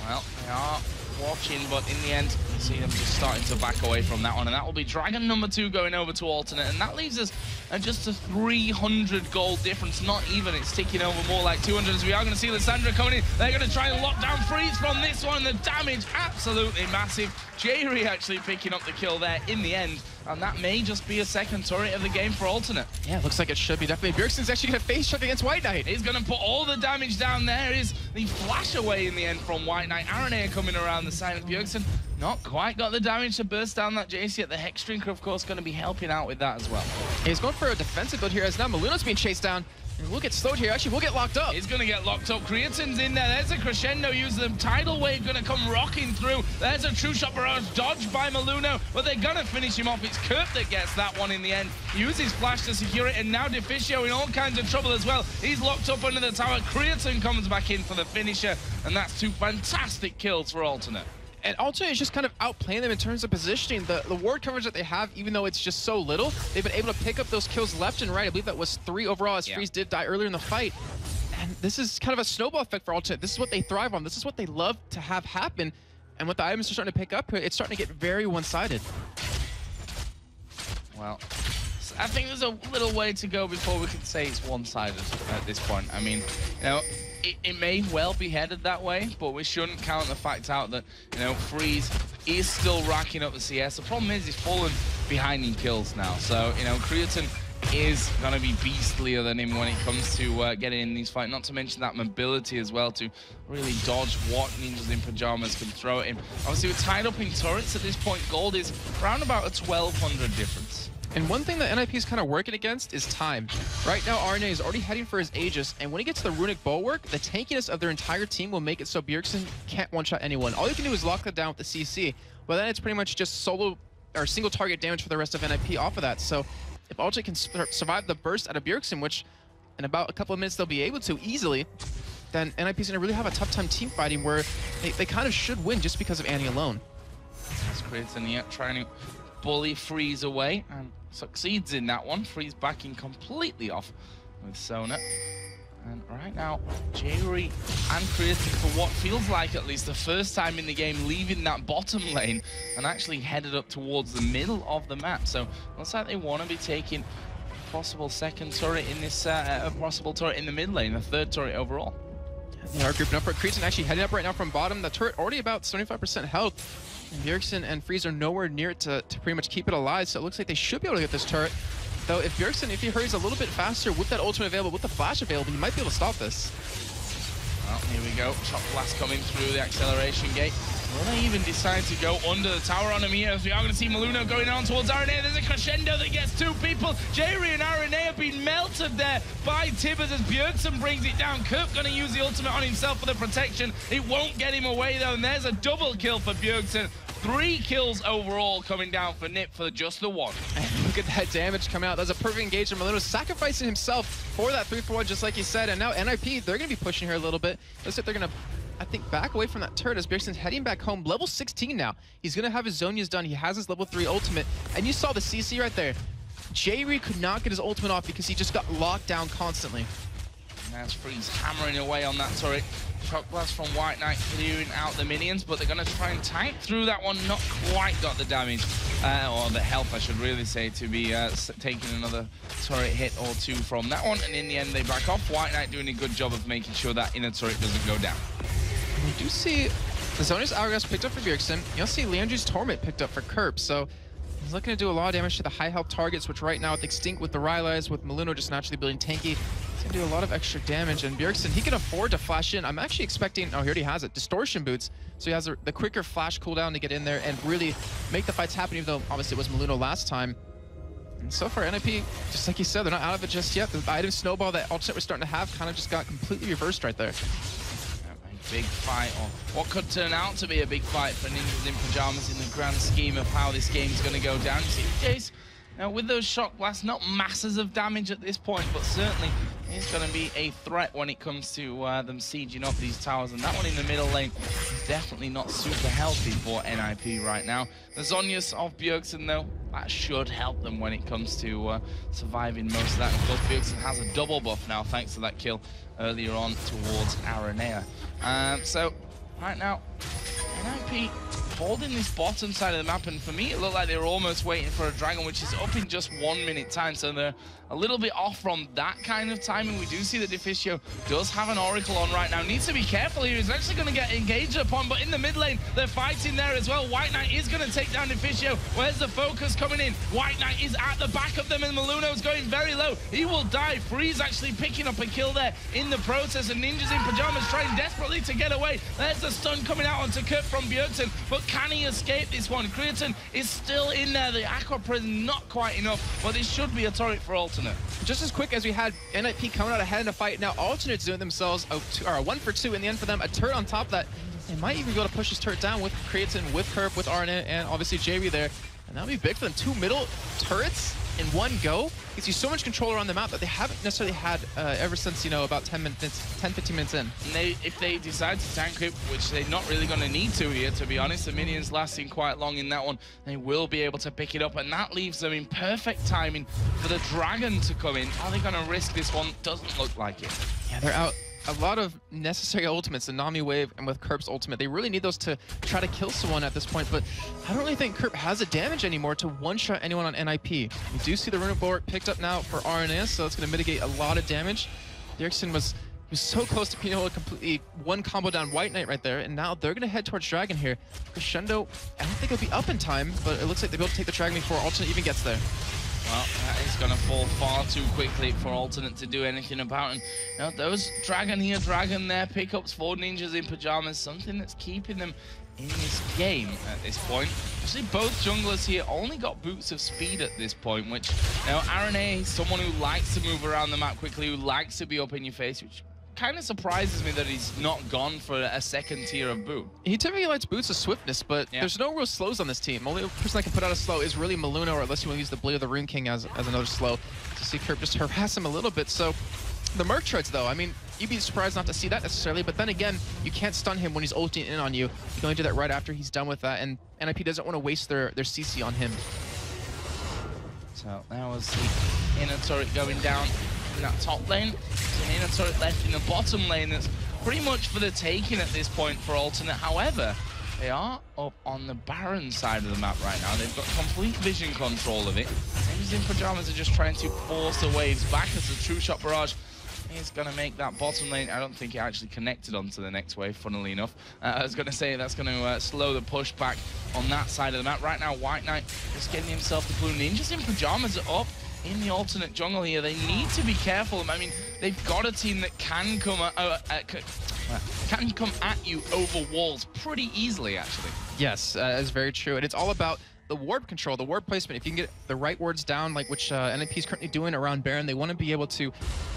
Well, they are watching, but in the end, you see them just starting to back away from that one. And that will be Dragon number 2 going over to Alternate. And that leaves us at just a 300 gold difference. Not even, it's ticking over more like 200 as we are going to see Lissandra coming in. They're going to try and lock down Freeze from this one. The damage absolutely massive. Jerry actually picking up the kill there in the end. And that may just be a second turret of the game for Alternate. Yeah, looks like it should be. Definitely. Bjergsen's actually going to face shot against White Knight. He's going to put all the damage down there. Is the flash away in the end from White Knight. Aranea coming around the side of Bjergsen. Not quite got the damage to burst down that JC yet. The Hex Drinker, of course, going to be helping out with that as well. He's going for a defensive build here as now Maluno's being chased down. And we'll get slowed here. Actually, we'll get locked up. He's going to get locked up. Creatin's in there. There's a crescendo using the tidal wave going to come rocking through. There's a true shot barrage dodged by Maluno, but they're going to finish him off. It's Kurt that gets that one in the end. Uses flash to secure it, and now Deficio in all kinds of trouble as well. He's locked up under the tower. Creatin comes back in for the finisher, and that's 2 fantastic kills for Alternate. And Alternate is just kind of outplaying them in terms of positioning. The ward coverage that they have, even though it's just so little, they've been able to pick up those kills left and right. I believe that was 3 overall as Freeze did die earlier in the fight. And this is kind of a snowball effect for Alternate. This is what they thrive on. This is what they love to have happen. And with the items they're starting to pick up, it's starting to get very one-sided. Well, I think there's a little way to go before we can say it's one-sided at this point. I mean, you know, it may well be headed that way, but we shouldn't count the fact out that, you know, Freeze is still racking up the CS. The problem is he's fallen behind in kills now. So, you know, Creatin is going to be beastlier than him when it comes to getting in these fights. Not to mention that mobility as well to really dodge what Ninjas in Pyjamas can throw at him. Obviously, we're tied up in turrets at this point. Gold is around about a 1,200 difference. And one thing that NIP is kind of working against is time. Right now, Aranea is already heading for his Aegis, and when he gets the Runic Bulwark, the tankiness of their entire team will make it so Bjergsen can't one-shot anyone. All you can do is lock that down with the CC, but then it's pretty much just solo or single target damage for the rest of NIP off of that. So if Alternate can survive the burst out of Bjergsen, which in about a couple of minutes they'll be able to easily, then NIP is going to really have a tough time team fighting where they kind of should win just because of Annie alone. That's Creatin yet trying to bully Freeze away and succeeds in that one. Freeze backing completely off with Sona. And right now, Jerry and Creatin, for what feels like at least the first time in the game, leaving that bottom lane and actually headed up towards the middle of the map. So looks like they want to be taking a possible second turret in this, a possible turret in the mid lane, a third turret overall. They are grouping up for Creatin, actually heading up right now from bottom. The turret already about 75% health. And Bjergsen and Freeze are nowhere near it to pretty much keep it alive, so it looks like they should be able to get this turret. Though if Bjergsen, if he hurries a little bit faster with that ultimate available, with the flash available, he might be able to stop this. Well, here we go. Shock blast coming through the acceleration gate. Will they even decide to go under the tower on him here? As we are going to see Maluno going on towards Aranea. There's a crescendo that gets two people. Jerry and Aranea have been melted there by Tibbers as Bjergsen brings it down. Kirk going to use the ultimate on himself for the protection. It won't get him away though, and there's a double kill for Bjergsen. 3 kills overall coming down for Nip for just the 1. And look at that damage coming out. That's a perfect engagement. Maluno sacrificing himself for that 3-for-1, just like he said. And now NIP, they're going to be pushing here a little bit. Looks like they're going to, I think, back away from that turret as Bjergsen's heading back home. Level 16 now. He's going to have his Zhonya's done. He has his level 3 ultimate. And you saw the CC right there. Jerry could not get his ultimate off because he just got locked down constantly. And that's Freeze hammering away on that turret. Shock Blast from White Knight clearing out the minions, but they're going to try and tank through that one. Not quite got the damage, or the health, I should really say, to be taking another turret hit or 2 from that one. And in the end, they back off. White Knight doing a good job of making sure that inner turret doesn't go down. We do see the Zhonya's Hourglass picked up for Bjergsen. You'll see Leandri's Torment picked up for Kerp. So he's looking to do a lot of damage to the high health targets, which right now with Extinct, with the Rylai's, with Maluno just naturally building tanky, he's gonna do a lot of extra damage. And Bjergsen, he can afford to flash in. I'm actually expecting, oh, he already has it, Distortion Boots. So he has the quicker flash cooldown to get in there and really make the fights happen, even though obviously it was Maluno last time. And so far, NIP, just like you said, they're not out of it just yet. The item snowball that Alternate was starting to have kind of just got completely reversed right there. Big fight, or what could turn out to be a big fight for Ninjas in Pyjamas in the grand scheme of how this game's going to go down. You see, Jace, now with those shock blasts, not masses of damage at this point, but certainly it's going to be a threat when it comes to them sieging up these towers. And that one in the middle lane is definitely not super healthy for NIP right now. The Zhonya's of Bjergsen, though, that should help them when it comes to surviving most of that. And of course, Bjergsen has a double buff now, thanks to that kill earlier on towards Aranea. So, right now, NIP holding this bottom side of the map, and for me it looked like they were almost waiting for a dragon, which is up in just 1 minute time, so they're a little bit off from that kind of timing. We do see that Deficio does have an Oracle on right now. Needs to be careful here. He's actually going to get engaged upon, but in the mid lane, they're fighting there as well. White Knight is going to take down Deficio. Where's the focus coming in? White Knight is at the back of them, and Maluno's going very low. He will die. Freeze actually picking up a kill there in the process, and Ninjas in Pyjamas trying desperately to get away. There's the stun coming out onto Kurt from Bjergsen, but can he escape this one? Creaton is still in there. The Aqua Prison not quite enough, but this should be a turret for Alternate. Just as quick as we had NIP coming out ahead in a fight, now Alternate's doing themselves a 1-for-2 in the end for them. A turret on top of that. They might even be able to push this turret down with Creaton, with Kerp, with Arna, and obviously JB there. And that'll be big for them. 2 middle turrets in one go. Gives you so much control around the map that they haven't necessarily had ever since, you know, about 10-15 minutes in. And if they decide to tank it, which they're not really going to need to here, to be honest, the minions lasting quite long in that one, they will be able to pick it up, and that leaves them in perfect timing for the dragon to come in. Are they going to risk this one? Doesn't look like it. Yeah, they're out. A lot of necessary ultimates, the Nami Wave and with Kerp's ultimate. They really need those to try to kill someone at this point, but I don't really think Kerp has the damage anymore to one-shot anyone on NIP. We do see the Runic Bulwark picked up now for RNS, so it's going to mitigate a lot of damage. Bjergsen was so close to being able to completely one combo down White Knight right there, and now they're going to head towards Dragon here. Crescendo, I don't think it'll be up in time, but it looks like they'll be able to take the Dragon before Alternate even gets there. Well, that is going to fall far too quickly for Alternate to do anything about. And you know, those Dragon here, Dragon there, pickups for Ninjas in Pyjamas, something that's keeping them in this game at this point. Actually, both junglers here only got boots of speed at this point, which, you know, Aranea is someone who likes to move around the map quickly, who likes to be up in your face, which kind of surprises me that he's not gone for a second tier of boot. He typically likes boots of swiftness, but there's no real slows on this team. Only person that can put out a slow is really Maluno, or unless you want to use the Blade of the Rune King as another slow to see Kerp just harass him a little bit. So the Merc Treads, though, I mean, you'd be surprised not to see that necessarily, but then again, you can't stun him when he's ulting in on you. You can only do that right after he's done with that, and NIP doesn't want to waste their CC on him. So that was the inner turret going down in that top lane. There's an inner turret left in the bottom lane that's pretty much for the taking at this point for Alternate. However, they are up on the Baron side of the map right now. They've got complete vision control of it. Ninjas in Pyjamas are just trying to force the waves back as the True Shot Barrage is going to make that bottom lane. I don't think it actually connected onto the next wave, funnily enough. I was going to say that's going to slow the push back on that side of the map. Right now, White Knight just getting himself the blue. Ninjas in Pyjamas are up in the Alternate jungle here. They need to be careful. I mean, they've got a team that can come can come at you over walls pretty easily, actually. Yes, that's very true. And it's all about the ward control, the ward placement. If you can get the right wards down, like which NIP is currently doing around Baron, they want to be able to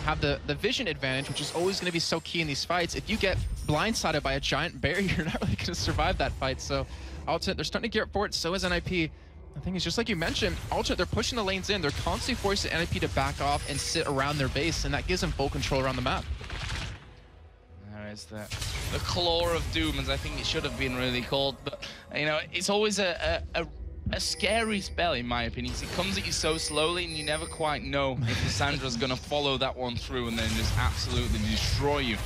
have the vision advantage, which is always going to be so key in these fights. If you get blindsided by a giant bear, you're not really going to survive that fight. So Alternate, they're starting to gear up for it. So is NIP. The thing is, just like you mentioned, Alternate, they're pushing the lanes in. They're constantly forcing NIP to back off and sit around their base, and that gives them full control around the map. Is the Claw of Doom, as I think it should have been really called, but you know, it's always a scary spell in my opinion. It comes at you so slowly and you never quite know if Cassandra's gonna follow that one through and then just absolutely destroy you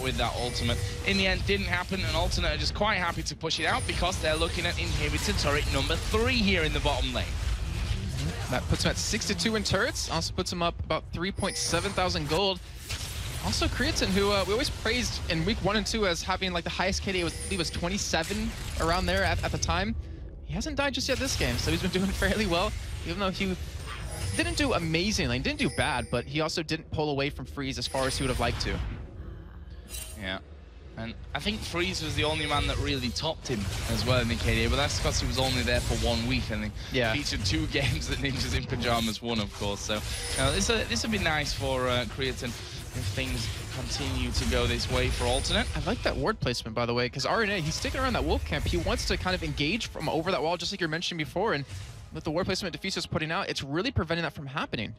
with that ultimate. In the end, didn't happen, and Alternate are just quite happy to push it out because they're looking at inhibitor turret number 3 here in the bottom lane. That puts them at 62 in turrets, also puts them up about 3.7 thousand gold. Also, Creatine, who we always praised in week 1 and 2 as having like the highest KD, I believe was 27 around there at the time. He hasn't died just yet this game, so he's been doing fairly well, even though he didn't do amazingly, he didn't do bad, but he also didn't pull away from Freeze as far as he would have liked to. Yeah, and I think Freeze was the only man that really topped him as well in the KD, but that's because he was only there for 1 week and he featured 2 games that Ninjas in Pyjamas won, of course. So this would be nice for Creatine if things continue to go this way for Alternate. I like that ward placement, by the way, because RNA, he's sticking around that wolf camp. He wants to kind of engage from over that wall, just like you were mentioning before, and with the ward placement Defisio's putting out, it's really preventing that from happening.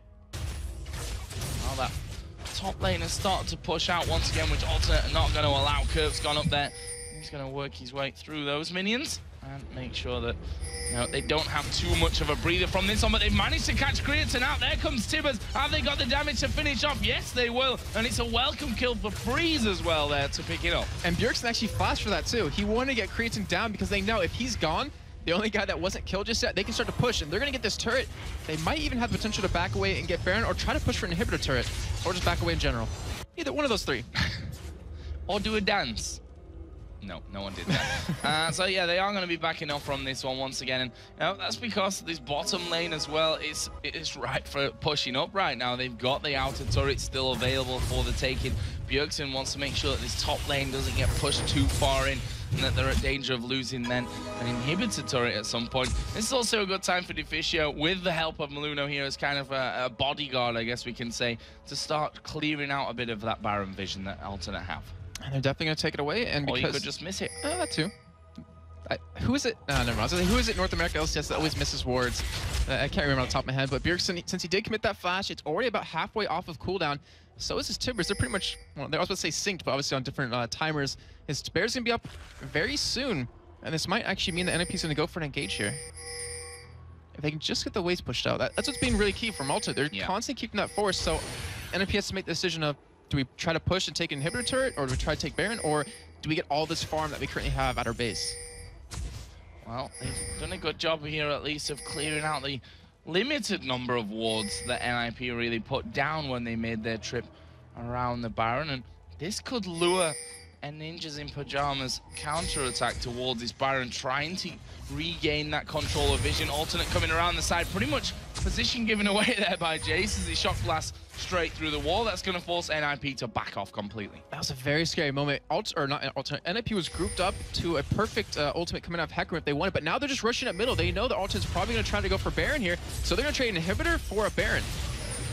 Well, that top lane has started to push out once again, which Alternate are not going to allow. Curve's gone up there. He's going to work his way through those minions and make sure that they don't have too much of a breather from this one, but they've managed to catch Creatine out. There comes Tibbers. Have they got the damage to finish off? Yes, they will. And it's a welcome kill for Freeze as well there to pick it up. And Bjergsen actually flashed for that too. He wanted to get Creatine down because they know if he's gone, the only guy that wasn't killed just yet, they can start to push, and they're going to get this turret. They might even have the potential to back away and get Baron, or try to push for an inhibitor turret, or just back away in general. Either one of those 3. Or do a dance. No, no one did that. So yeah, they are going to be backing off from this one once again, and that's because this bottom lane as well is ripe for pushing up right now. They've got the outer turret still available for the taking. Bjergsen wants to make sure that this top lane doesn't get pushed too far in, and that they're at danger of losing then an inhibitor turret at some point. This is also a good time for Defisio, with the help of Maluno here as kind of a bodyguard, I guess we can say, to start clearing out a bit of that Baron vision that Alternate have. And they're definitely going to take it away. And or you could just miss it. That too. Who is it? No, never mind. I was gonna say, who is it North America LCS that always misses wards? I can't remember on the top of my head, but Bjergsen, since he did commit that flash, it's already about halfway off of cooldown. So is his Tibbers. They're pretty much, well, they're also say synced, but obviously on different timers. His Bear's going to be up very soon. And this might actually mean that NIP's going to go for an engage here. If they can just get the waves pushed out. That's what's being really key from Malta. They're constantly keeping that force. So NIP has to make the decision of, do we try to push and take an inhibitor turret, or do we try to take Baron, or do we get all this farm that we currently have at our base? Well, they've done a good job here at least of clearing out the limited number of wards that NIP really put down when they made their trip around the Baron, and this could lure a Ninjas in Pyjamas counter-attack towards this Baron, trying to regain that control of vision. Alternate coming around the side, pretty much position given away there by Jace as he shock blast straight through the wall. That's going to force NIP to back off completely. That was a very scary moment. NIP was grouped up to a perfect ultimate coming out of Hecarim if they wanted, but now they're just rushing up middle. They know that Alternate's probably going to try to go for Baron here, so they're going to trade an inhibitor for a Baron.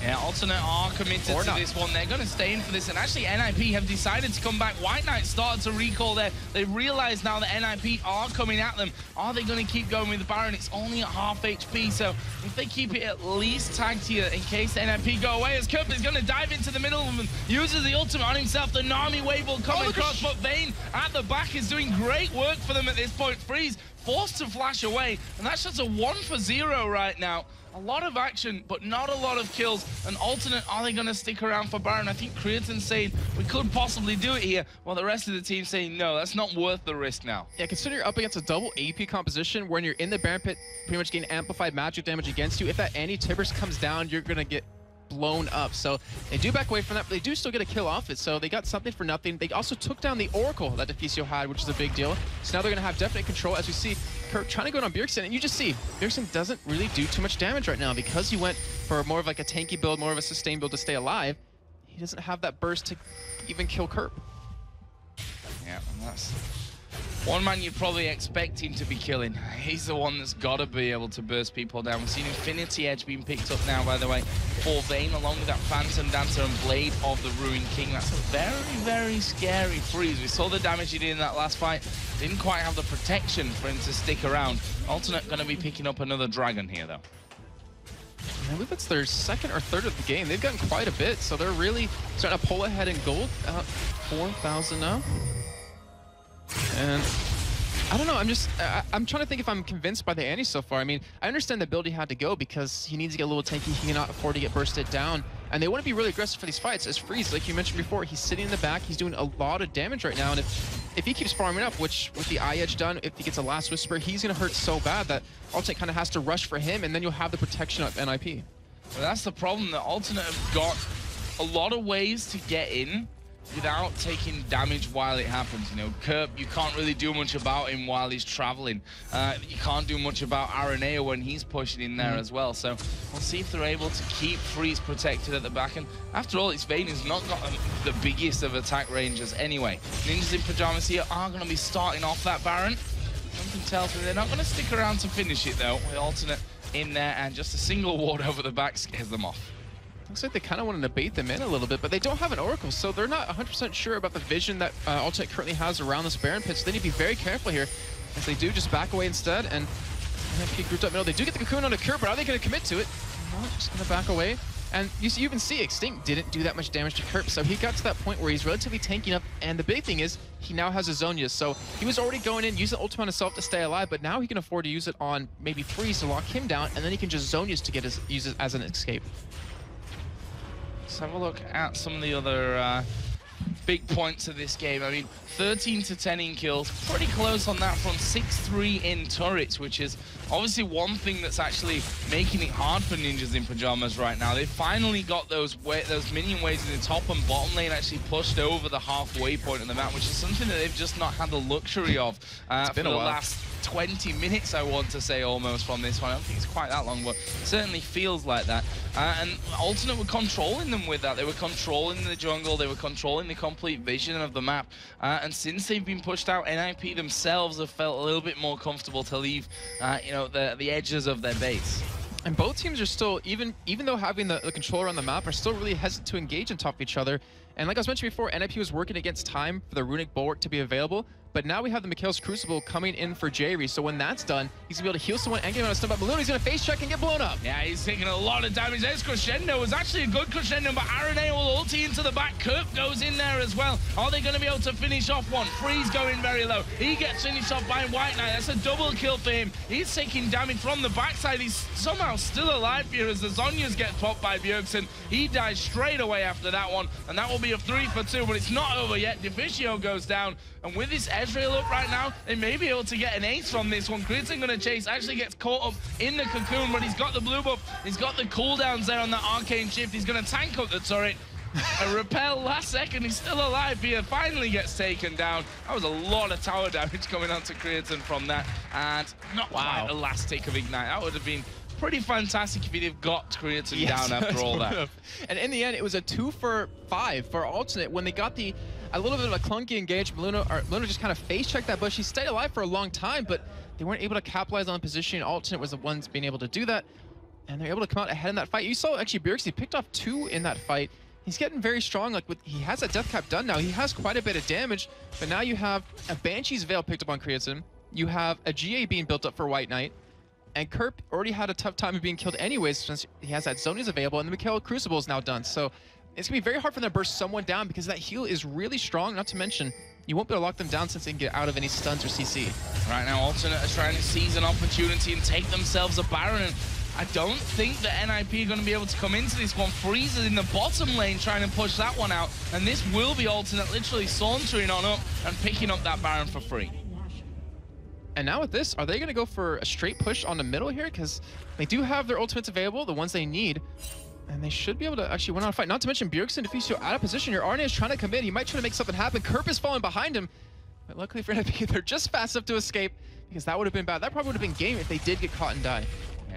Yeah, Alternate are committed to this one. They're going to stay in for this, and actually NIP have decided to come back. White Knight started to recall there. They realize now that NIP are coming at them. Are they going to keep going with the Baron? It's only at half HP, so if they keep it at least tagged here in case NIP go away, as Kirp is going to dive into the middle of them, uses the ultimate on himself. The Nami wave will come across, but Vayne at the back is doing great work for them at this point. Freeze forced to flash away, and that's just a 1-for-0 right now. A lot of action, but not a lot of kills. And Alternate, are they going to stick around for Baron? I think Creatine's saying, we could possibly do it here, while the rest of the team saying, no, that's not worth the risk now. Yeah, consider you're up against a double AP composition when you're in the Baron pit, pretty much getting amplified magic damage against you. If that anti-Tibbers comes down, you're going to get blown up. So they do back away from that, but they do still get a kill off it. So they got something for nothing. They also took down the Oracle that Defisio had, which is a big deal. So now they're going to have definite control, as we see Kurt trying to go on Bjergsen, and you just see Bjergsen doesn't really do too much damage right now because he went for more of like a tanky build, more of a sustain build to stay alive. He doesn't have that burst to even kill Kurt. That's one man you'd probably expect him to be killing. He's the one that's got to be able to burst people down. We've seen Infinity Edge being picked up now, by the way, for Vayne, along with that Phantom Dancer and Blade of the Ruined King. That's a very, very scary freeze. We saw the damage he did in that last fight. Didn't quite have the protection for him to stick around. Alternate going to be picking up another dragon here, though. I believe it's their second or third of the game. They've gotten quite a bit, so they're really starting to pull ahead in gold. 4,000 now. And I don't know, I'm trying to think if I'm convinced by the Annie so far. I mean, I understand the build he had to go because he needs to get a little tanky. He cannot afford to get bursted down. And they want to be really aggressive for these fights. As Freeze, like you mentioned before, he's sitting in the back. He's doing a lot of damage right now. And if he keeps farming up, which with the Eye Edge done, if he gets a Last Whisper, he's going to hurt so bad that Alternate kind of has to rush for him, and then you'll have the protection of NIP. Well, that's the problem. The Alternate have got a lot of ways to get in without taking damage while it happens. You know, Kerp, you can't really do much about him while he's traveling. You can't do much about Aranea when he's pushing in there as well. So we'll see if they're able to keep Freeze protected at the back. And after all, it's Vayne has not got the biggest of attack ranges anyway. Ninjas in Pyjamas here are going to be starting off that Baron. Something tells me they're not going to stick around to finish it though. With Alternate in there, and just a single ward over the back scares them off. Looks like they kind of want to bait them in a little bit, but they don't have an Oracle, so they're not 100% sure about the vision that Alternate currently has around this Baron pit, so they need to be very careful here. As they do, just back away instead, and NFP grouped up middle. They do get the Cocoon on the Kerp, but are they going to commit to it? No, just going to back away. And you even see Extinct didn't do that much damage to Kerp, so he got to that point where he's relatively tanking up, and the big thing is he now has a Zhonya's, so he was already going in, using ultimate on himself to stay alive, but now he can afford to use it on maybe Freeze to lock him down, and then he can just Zhonya's to use it as an escape. Let's have a look at some of the other big points of this game. I mean, 13 to 10 in kills, pretty close on that front. 6-3 in turrets, which is obviously one thing that's actually making it hard for Ninjas in Pyjamas right now. They finally got those minion waves in the top and bottom lane actually pushed over the halfway point of the map, which is something that they've just not had the luxury of for the last 20 minutes, I want to say, almost, from this one. I don't think it's quite that long, but it certainly feels like that. And Alternate were controlling them with that. They were controlling the jungle, they were controlling the complete vision of the map. And since they've been pushed out, NIP themselves have felt a little bit more comfortable to leave, you know, the edges of their base. And both teams are still, even though having the controller on the map, are still really hesitant to engage on top of each other. And like I was mentioning before, NIP was working against time for the Runic Bulwark to be available, but now we have the Mikhail's Crucible coming in for Jerry, so when that's done, he's gonna be able to heal someone and get him on a stun by Balloon. He's gonna face check and get blown up. Yeah, he's taking a lot of damage. This crescendo was actually a good crescendo, but Aranea will ulti into the back. Kerp goes in there as well. Are they gonna be able to finish off one? Freeze going very low. He gets finished off by White Knight. That's a double kill for him. He's taking damage from the backside. He's somehow still alive here as the Zhonya's get popped by Bjergsen. He dies straight away after that one, and that will be a 3 for 2, but it's not over yet. Deficio goes down, and with this Ezreal up right now, they may be able to get an ace from this one. Critton gonna chase, actually gets caught up in the cocoon, but he's got the blue buff, he's got the cooldowns there on that arcane shift. He's gonna tank up the turret. A repel last second, he's still alive here, finally gets taken down. That was a lot of tower damage coming onto Critton from that, and not quite the last tick of Ignite. That would have been pretty fantastic if he'd have got Critton down after all that. And in the end, it was a 2 for 5 for Alternate when they got a little bit of a clunky engage. Luna just kind of face-checked that bush. He stayed alive for a long time, but they weren't able to capitalize on position. Alternate was the ones being able to do that, and they're able to come out ahead in that fight. You saw actually Bjergsen picked off 2 in that fight. He's getting very strong. Like he has that death cap done now. He has quite a bit of damage, but now you have a Banshee's Veil picked up on Critton. You have a GA being built up for White Knight. And Kerp already had a tough time of being killed anyways since he has that Zhonya's available, and the Mikhail Crucible is now done. So it's going to be very hard for them to burst someone down because that heal is really strong, not to mention you won't be able to lock them down since they can get out of any stuns or CC. Right now, Alternate are trying to seize an opportunity and take themselves a Baron. And I don't think that NIP are going to be able to come into this one. Freeze is in the bottom lane trying to push that one out. And this will be Alternate literally sauntering on up and picking up that Baron for free. And now with this, are they going to go for a straight push on the middle here? Because they do have their ultimates available, the ones they need. And they should be able to actually win on a fight. Not to mention Bjergsen Deficio out of position here. Arne is trying to come in. He might try to make something happen. Kerp is falling behind him. But luckily for NIP, they're just fast enough to escape because that would have been bad. That probably would have been game if they did get caught and die.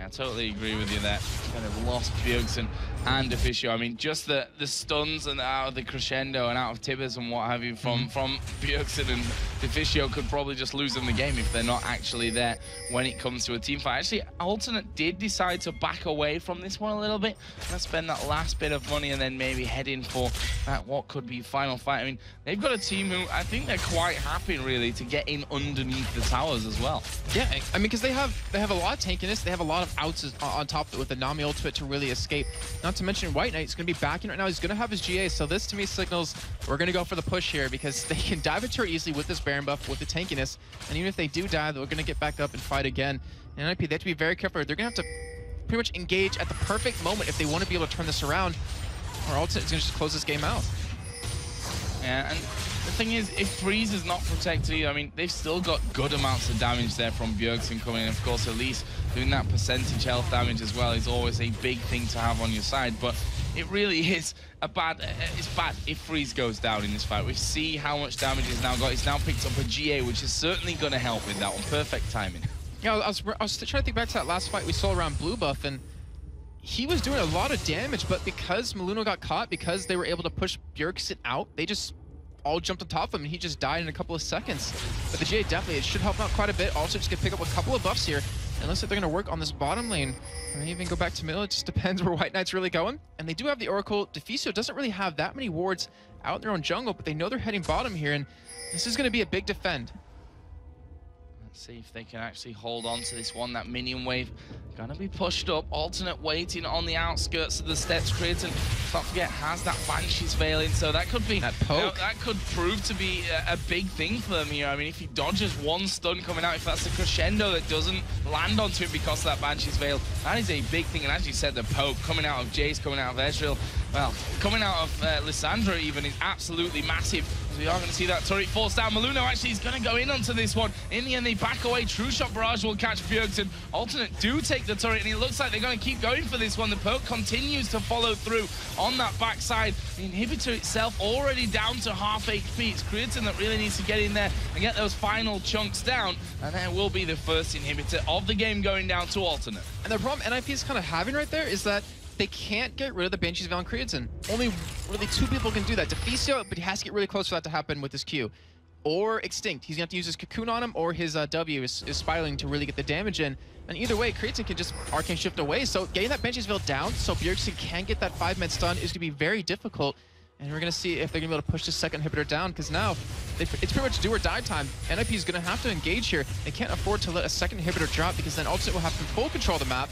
Yeah, I totally agree with you there. Kind of lost Bjergsen and Deficio. I mean, just the stuns and out of the crescendo and out of Tibbers and what have you from Bjergsen and Deficio could probably just lose them the game if they're not actually there when it comes to a team fight. Actually, Alternate did decide to back away from this one a little bit. Let's spend that last bit of money and then maybe head in for that what could be final fight. I mean, they've got a team who I think they're quite happy really to get in underneath the towers as well. Yeah, I mean, because they have a lot of tankiness. They have a lot of outs on top of it with the Nami ultimate to really escape. Not to mention White Knight's going to be backing right now. He's going to have his GA. So this to me signals we're going to go for the push here because they can dive into it easily with this Baron buff, with the tankiness. And even if they do die, they're going to get back up and fight again. And NIP, they have to be very careful. They're going to have to pretty much engage at the perfect moment if they want to be able to turn this around. Or Ultimate is going to just close this game out. Yeah, and the thing is, if Freeze is not protected either, I mean, they've still got good amounts of damage there from Bjergsen coming in. Of course, Elise doing that percentage health damage as well is always a big thing to have on your side, but it really is it's bad if Freeze goes down in this fight. We see how much damage he's now got. He's now picked up a GA, which is certainly going to help with that one. Perfect timing. Yeah, I was trying to think back to that last fight we saw around Blue Buff, and he was doing a lot of damage, but because Maluno got caught, because they were able to push Bjergsen out, they just all jumped on top of him, and he just died in a couple of seconds. But the GA definitely, it should help out quite a bit. Also, just gonna pick up a couple of buffs here. And looks like they're gonna work on this bottom lane. Or maybe even go back to middle. It just depends where White Knight's really going. And they do have the Oracle. Deficio doesn't really have that many wards out in their own jungle, but they know they're heading bottom here, and this is gonna be a big defend. Let's see if they can actually hold on to this one. That minion wave gonna be pushed up. Alternate waiting on the outskirts of the steps. Creating, don't forget, has that Banshee's Veil in, so that could be that poke. You know, that could prove to be a big thing for them here. I mean, if he dodges one stun coming out, if that's the crescendo that doesn't land onto him because of that Banshee's Veil, that is a big thing. And as you said, the poke coming out of Jace, coming out of Ezreal, well, coming out of Lissandra even is absolutely massive. We are going to see that turret force down. Maluno actually is going to go in onto this one. In the end, they back away. True Shot Barrage will catch Bjergsen. Alternate do take the turret, and it looks like they're going to keep going for this one. The poke continues to follow through on that backside. The inhibitor itself already down to half HP. It's Creatin that really needs to get in there and get those final chunks down. And there will be the first inhibitor of the game going down to Alternate. And the problem NIP is kind of having right there is that they can't get rid of the Banshee's Veil on Creatin. Only really two people can do that. Deficio, but he has to get really close for that to happen with his Q. Or Extinct. He's going to have to use his Cocoon on him, or his W is spiraling to really get the damage in. And either way, Creatin can just Arcane Shift away. So getting that Banshee's Veil down so Bjergsen can get that 5-med stun is going to be very difficult. And we're going to see if they're going to be able to push the second inhibitor down, because now it's pretty much do or die time. NIP is going to have to engage here. They can't afford to let a second inhibitor drop, because then Ultimate will have full control of the map.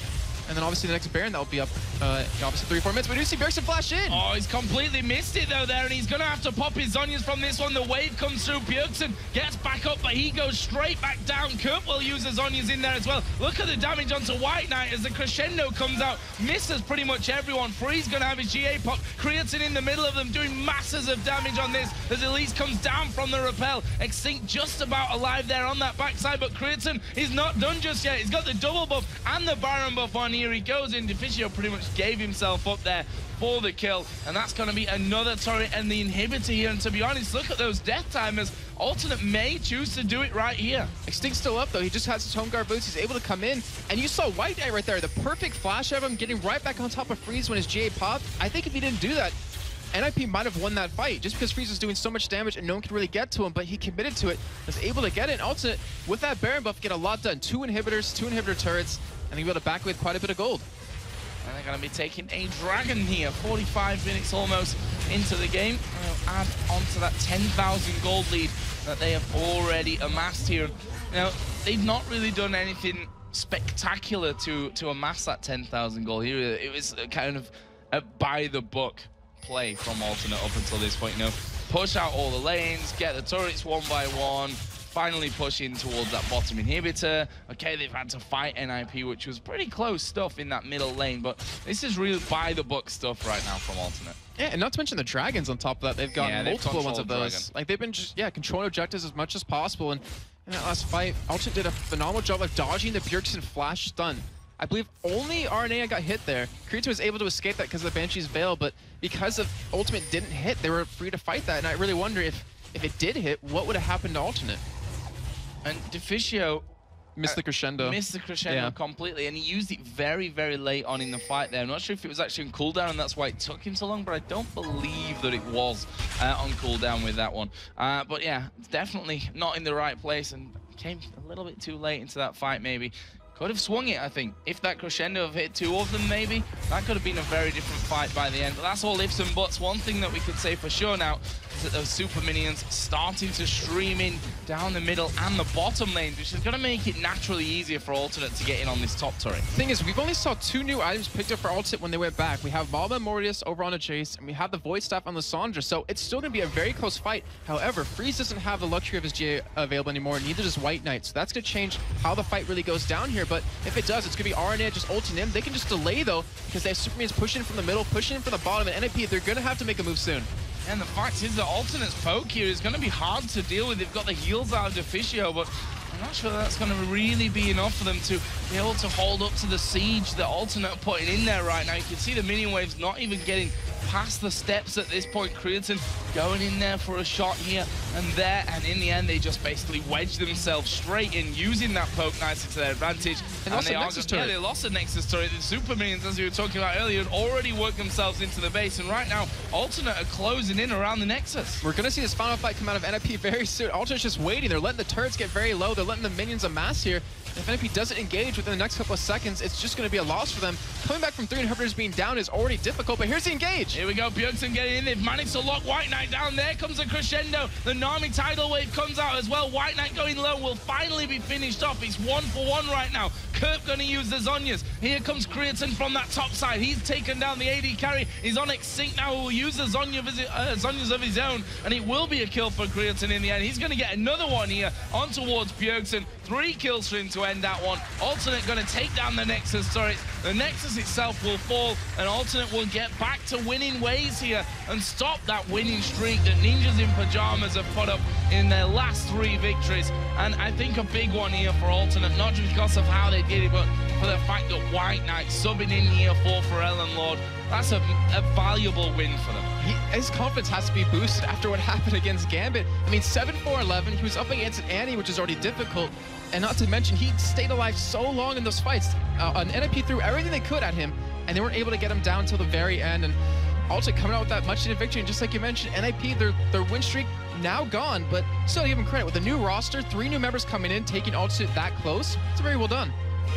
And then obviously the next Baron that will be up, obviously 3-4 minutes. We do see Bjergsen flash in. Oh, he's completely missed it though there, and he's going to have to pop his Zhonya's from this one. The wave comes through. Bjergsen gets back up, but he goes straight back down. Kurt will use his Zhonya's in there as well. Look at the damage onto White Knight as the crescendo comes out. Misses pretty much everyone. Freeze going to have his GA pop. Creatin in the middle of them doing masses of damage on this as Elise comes down from the rappel. Extinct just about alive there on that backside, but Creatin is not done just yet. He's got the double buff and the Baron buff on. Here he goes in. Deficio pretty much gave himself up there for the kill, and that's going to be another turret and the inhibitor here. And to be honest, look at those death timers. Alternate may choose to do it right here. Extinct's still up though. He just has his home guard boots. He's able to come in, and you saw White Knight right there. The perfect flash of him getting right back on top of Freeze when his GA popped. I think if he didn't do that, NIP might have won that fight just because Freeze was doing so much damage and no one could really get to him, but he committed to it, was able to get it. And Ultimate, with that Baron buff, get a lot done. 2 inhibitors, 2 inhibitor turrets, and he'll be able to back with quite a bit of gold. And they're going to be taking a Dragon here. 45 minutes almost into the game. We'll add on to that 10,000 gold lead that they have already amassed here. Now, they've not really done anything spectacular to amass that 10,000 gold here. It was kind of a by-the-book play from Alternate up until this point. You know, push out all the lanes, get the turrets one by one, finally push in towards that bottom inhibitor. Okay, they've had to fight NIP, which was pretty close stuff in that middle lane, but this is really by-the-book stuff right now from Alternate. Yeah, and not to mention the dragons on top of that. They've got multiple ones of those. Like, they've been just, controlling objectives as much as possible. And in that last fight, Alternate did a phenomenal job of dodging the Bjergsen flash stun. I believe only RNA got hit there. Creator was able to escape that because of the Banshee's Veil, but because of Ultimate didn't hit, they were free to fight that. And I really wonder if it did hit, what would have happened to Alternate? And Deficio Missed the crescendo. Missed the crescendo completely, and he used it very, very late on in the fight there. I'm not sure if it was actually on cooldown, and that's why it took him so long, but I don't believe that it was on cooldown with that one. But yeah, it's definitely not in the right place, and came a little bit too late into that fight maybe. Could have swung it, I think. If that crescendo have hit 2 of them, maybe, that could have been a very different fight by the end. But that's all ifs and buts. One thing that we could say for sure now is that those super minions starting to stream in down the middle and the bottom lanes, which is going to make it naturally easier for Alternate to get in on this top turret. Thing is, we've only saw 2 new items picked up for Alternate when they went back. We have Malva and Mortius over on the Jace, and we have the Void Staff on the Sandra, so it's still going to be a very close fight. However, Freeze doesn't have the luxury of his GA available anymore, neither does White Knight, so that's going to change how the fight really goes down here. But if it does, it's going to be RNA just ulting him. They can just delay, though, because they have Supermans pushing from the middle, pushing in from the bottom, and NIP, they're going to have to make a move soon. And the fact is that Alternate's poke here is going to be hard to deal with. They've got the heals out of Deficio, but I'm not sure that's going to really be enough for them to be able to hold up to the siege that Alternate are putting in there right now. You can see the minion waves not even getting past the steps at this point. Creatine going in there for a shot here and there, and in the end they just basically wedge themselves straight in, using that poke nicely to their advantage. And they lost the Nexus turret. The super minions, as we were talking about earlier, had already worked themselves into the base, and right now Alternate are closing in around the Nexus. We're gonna see this final fight come out of NIP very soon. Alternate's just waiting. They're letting the turrets get very low. They're letting the minions amass here. If NIP doesn't engage within the next couple of seconds, it's just going to be a loss for them. Coming back from 3 inhibitors being down is already difficult, but here's the engage. Here we go, Bjergsen getting in. They've managed to lock White Knight down. There comes a crescendo. The Nami tidal wave comes out as well. White Knight going low will finally be finished off. It's 1-for-1 right now. Kerp going to use the Zhonya's. Here comes Creatine from that top side. He's taken down the AD carry. He's on Extinct now, who will use the Zhonya's of his own, and it will be a kill for Creatine in the end. He's going to get another one here on towards Bjergsen. 3 kills for him to end that one. Alternate going to take down the Nexus turret. The Nexus itself will fall, and Alternate will get back to winning ways here and stop that winning streak that Ninjas in Pyjamas have put up in their last 3 victories. And I think a big one here for Alternate, not just because of how they did it, but for the fact that White Knight subbing in here for Ellen Lord. That's a valuable win for them. His confidence has to be boosted after what happened against Gambit. I mean, 7-4-11, he was up against an Annie, which is already difficult. And not to mention, he stayed alive so long in those fights. NIP threw everything they could at him, and they weren't able to get him down until the very end. And also coming out with that much-needed victory, and just like you mentioned, NIP, their win streak now gone, but still give him credit. With a new roster, 3 new members coming in, taking Altitude that close, it's very well done.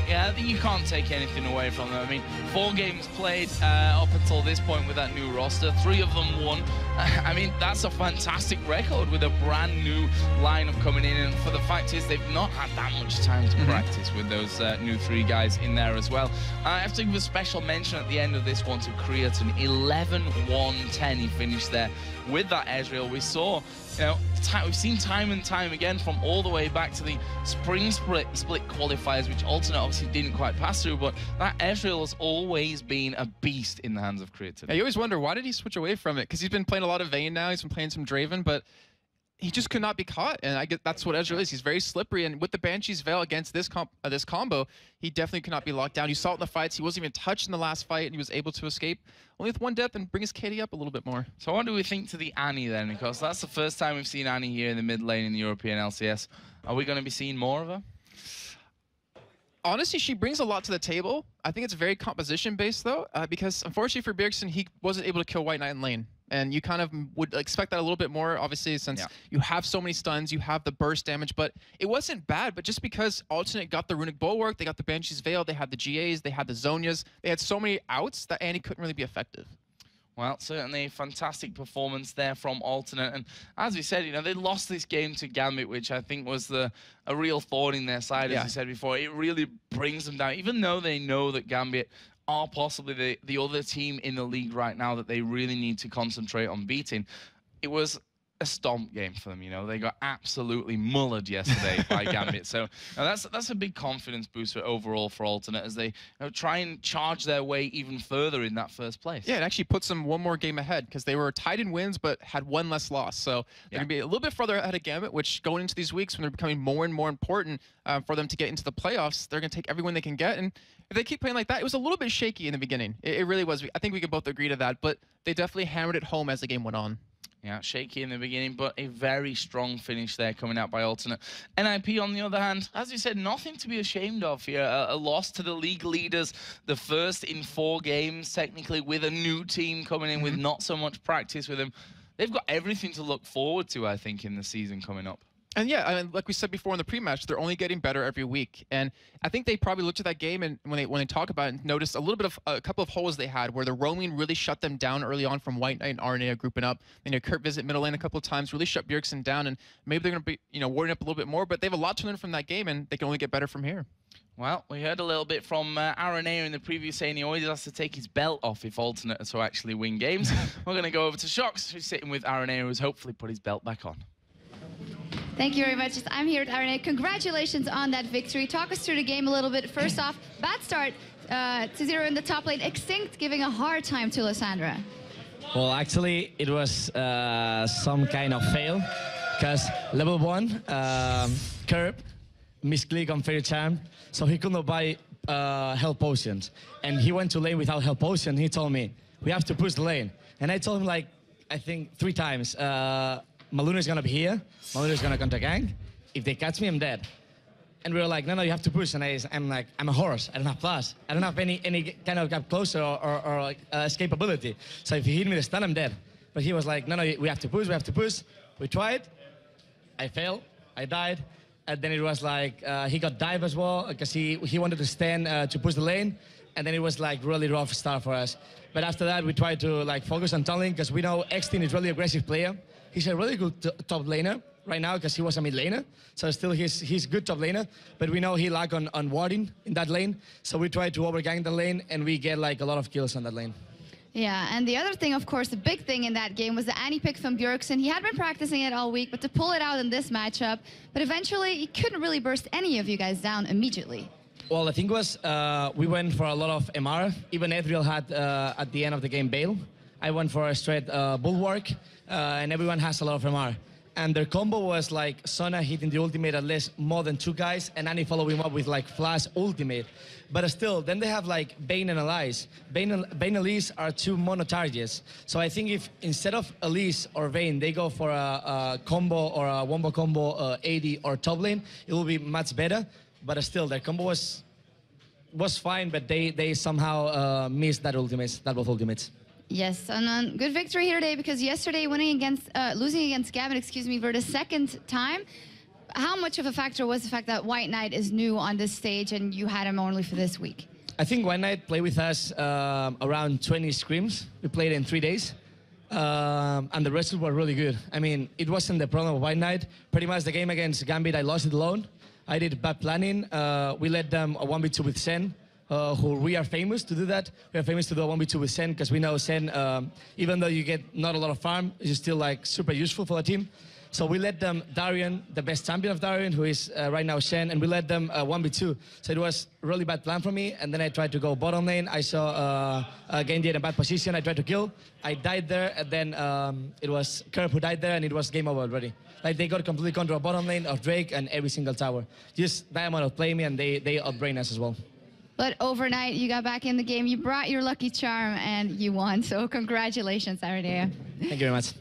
Yeah, I think you can't take anything away from them. I mean, 4 games played up until this point with that new roster, 3 of them won. I mean, that's a fantastic record with a brand new lineup coming in, and for the fact is they've not had that much time to practice with those new 3 guys in there as well. I have to give a special mention at the end of this one to Creatine. 11-1-10 he finished there with that Ezreal. We saw, you know, we've seen time and time again from all the way back to the spring split qualifiers, which Alternate obviously didn't quite pass through, but that Ezreal has always been a beast in the hands of Creatine. Yeah, you always wonder, why did he switch away from it? Because he's been playing a lot of Vayne now, he's been playing some Draven, but he just could not be caught, and I get that's what Ezreal is. He's very slippery, and with the Banshee's Veil against this combo, he definitely could not be locked down. You saw it in the fights. He wasn't even touched in the last fight, and he was able to escape only with 1 death and bring his KD up a little bit more. So what do we think to the Annie then? Because that's the first time we've seen Annie here in the mid lane in the European LCS. Are we going to be seeing more of her? Honestly, she brings a lot to the table. I think it's very composition-based, though, because unfortunately for Bjergsen, he wasn't able to kill White Knight in lane. And you kind of would expect that a little bit more, obviously, since you have so many stuns, you have the burst damage, but it wasn't bad. But just because Alternate got the Runic Bulwark, they got the Banshee's Veil, they had the GAs, they had the Zhonya's, they had so many outs that Annie couldn't really be effective. Well, certainly a fantastic performance there from Alternate. And as we said, you know, they lost this game to Gambit, which I think was a real thorn in their side, as we said before. It really brings them down, even though they know that Gambit are possibly the other team in the league right now that they really need to concentrate on beating. It was a stomp game for them, you know. They got absolutely mullered yesterday by Gambit. So that's a big confidence booster overall for Alternate as they try and charge their way even further in that first place. Yeah, it actually puts them 1 more game ahead because they were tied in wins but had 1 less loss. So they're going to be a little bit further ahead of Gambit, which going into these weeks when they're becoming more and more important for them to get into the playoffs, they're going to take every win they can get. And if they keep playing like that, it was a little bit shaky in the beginning. It really was. I think we can both agree to that, but they definitely hammered it home as the game went on. Yeah, shaky in the beginning, but a very strong finish there coming out by Alternate. NIP, on the other hand, as you said, nothing to be ashamed of here. A loss to the league leaders, the first in 4 games, technically, with a new team coming in with not so much practice with them. They've got everything to look forward to, I think, in the season coming up. And yeah, I mean, like we said before in the pre-match, they're only getting better every week. And I think they probably looked at that game and when they talk about it, noticed a little bit of a couple of holes they had where the roaming really shut them down early on from White Knight and RNA grouping up. And Kurt visit middle lane a couple of times, really shut Bjergsen down. And maybe they're going to be, warding up a little bit more, but they have a lot to learn from that game, and they can only get better from here. Well, we heard a little bit from RNA in the preview saying he always has to take his belt off if Alternate are to actually win games. We're going to go over to Shox, who's sitting with RNA, who's hopefully put his belt back on. Thank you very much. I'm here at RNA. Congratulations on that victory. Talk us through the game a little bit. First off, bad start to 0 in the top lane. Extinct giving a hard time to Lysandra. Well, actually, it was some kind of fail because level 1, Curb, misclick on Fairy Charm, so he could not buy health potions. And he went to lane without health potion. He told me, we have to push the lane. And I told him, like, I think 3 times, Maluna is going to be here. Maluna is going to counter gank. If they catch me, I'm dead. And we were like, no, you have to push. And I'm like, I'm a horse. I don't have plus. I don't have any kind of gap closer or like, escapability. So if you hit me the stun, I'm dead. But he was like, no, we have to push. We have to push. We tried. I failed. I died. And then it was like, he got dive as well because he wanted to stand to push the lane. And then it was like really rough start for us. But after that, we tried to like focus on tunneling because we know Extin is really aggressive player. He's a really good top laner right now because he was a mid laner. So still he's good top laner, but we know he lack on warding in that lane. So we try to overgang the lane and we get like a lot of kills on that lane. Yeah, and the other thing, of course, the big thing in that game was the anti-pick from Bjergsen. He had been practicing it all week, but to pull it out in this matchup, but eventually he couldn't really burst any of you guys down immediately. Well, the thing was, we went for a lot of MR. Even Edriel had, at the end of the game, Bale. I went for a straight Bulwark, and everyone has a lot of MR. And their combo was like Sona hitting the ultimate at least more than 2 guys, and Annie following up with like Flash ultimate. But still, then they have like Bane and Elise. Bane and Elise are 2 mono targets. So I think if instead of Elise or Vayne, they go for a combo or a wombo combo 80 or top lane, it will be much better. But still, their combo was fine, but they somehow missed that both ultimates. Yes, and good victory here today because yesterday losing against Gavin, for the 2nd time. How much of a factor was the fact that White Knight is new on this stage and you had him only for this week? I think White Knight played with us around 20 scrims. We played in 3 days. And the results were really good. I mean, it wasn't the problem of White Knight. Pretty much the game against Gambit, I lost it alone. I did bad planning. We let them a 1v2 with Sen, who we are famous to do that. We are famous to do a 1v2 with Sen because we know Sen, even though you get not a lot of farm, is still like super useful for the team. So we let them Darian, the best champion of Darian, who is right now Shen, and we let them 1v2. So it was a really bad plan for me. And then I tried to go bottom lane. I saw Genji in a bad position. I tried to kill. I died there, and then it was Curb who died there, and it was game over already. Like they got complete control of bottom lane, of Drake, and every single tower. Just Diamond outplayed me, and they outbrained us as well. But overnight, you got back in the game. You brought your lucky charm, and you won. So congratulations, Aradea. Thank you very much.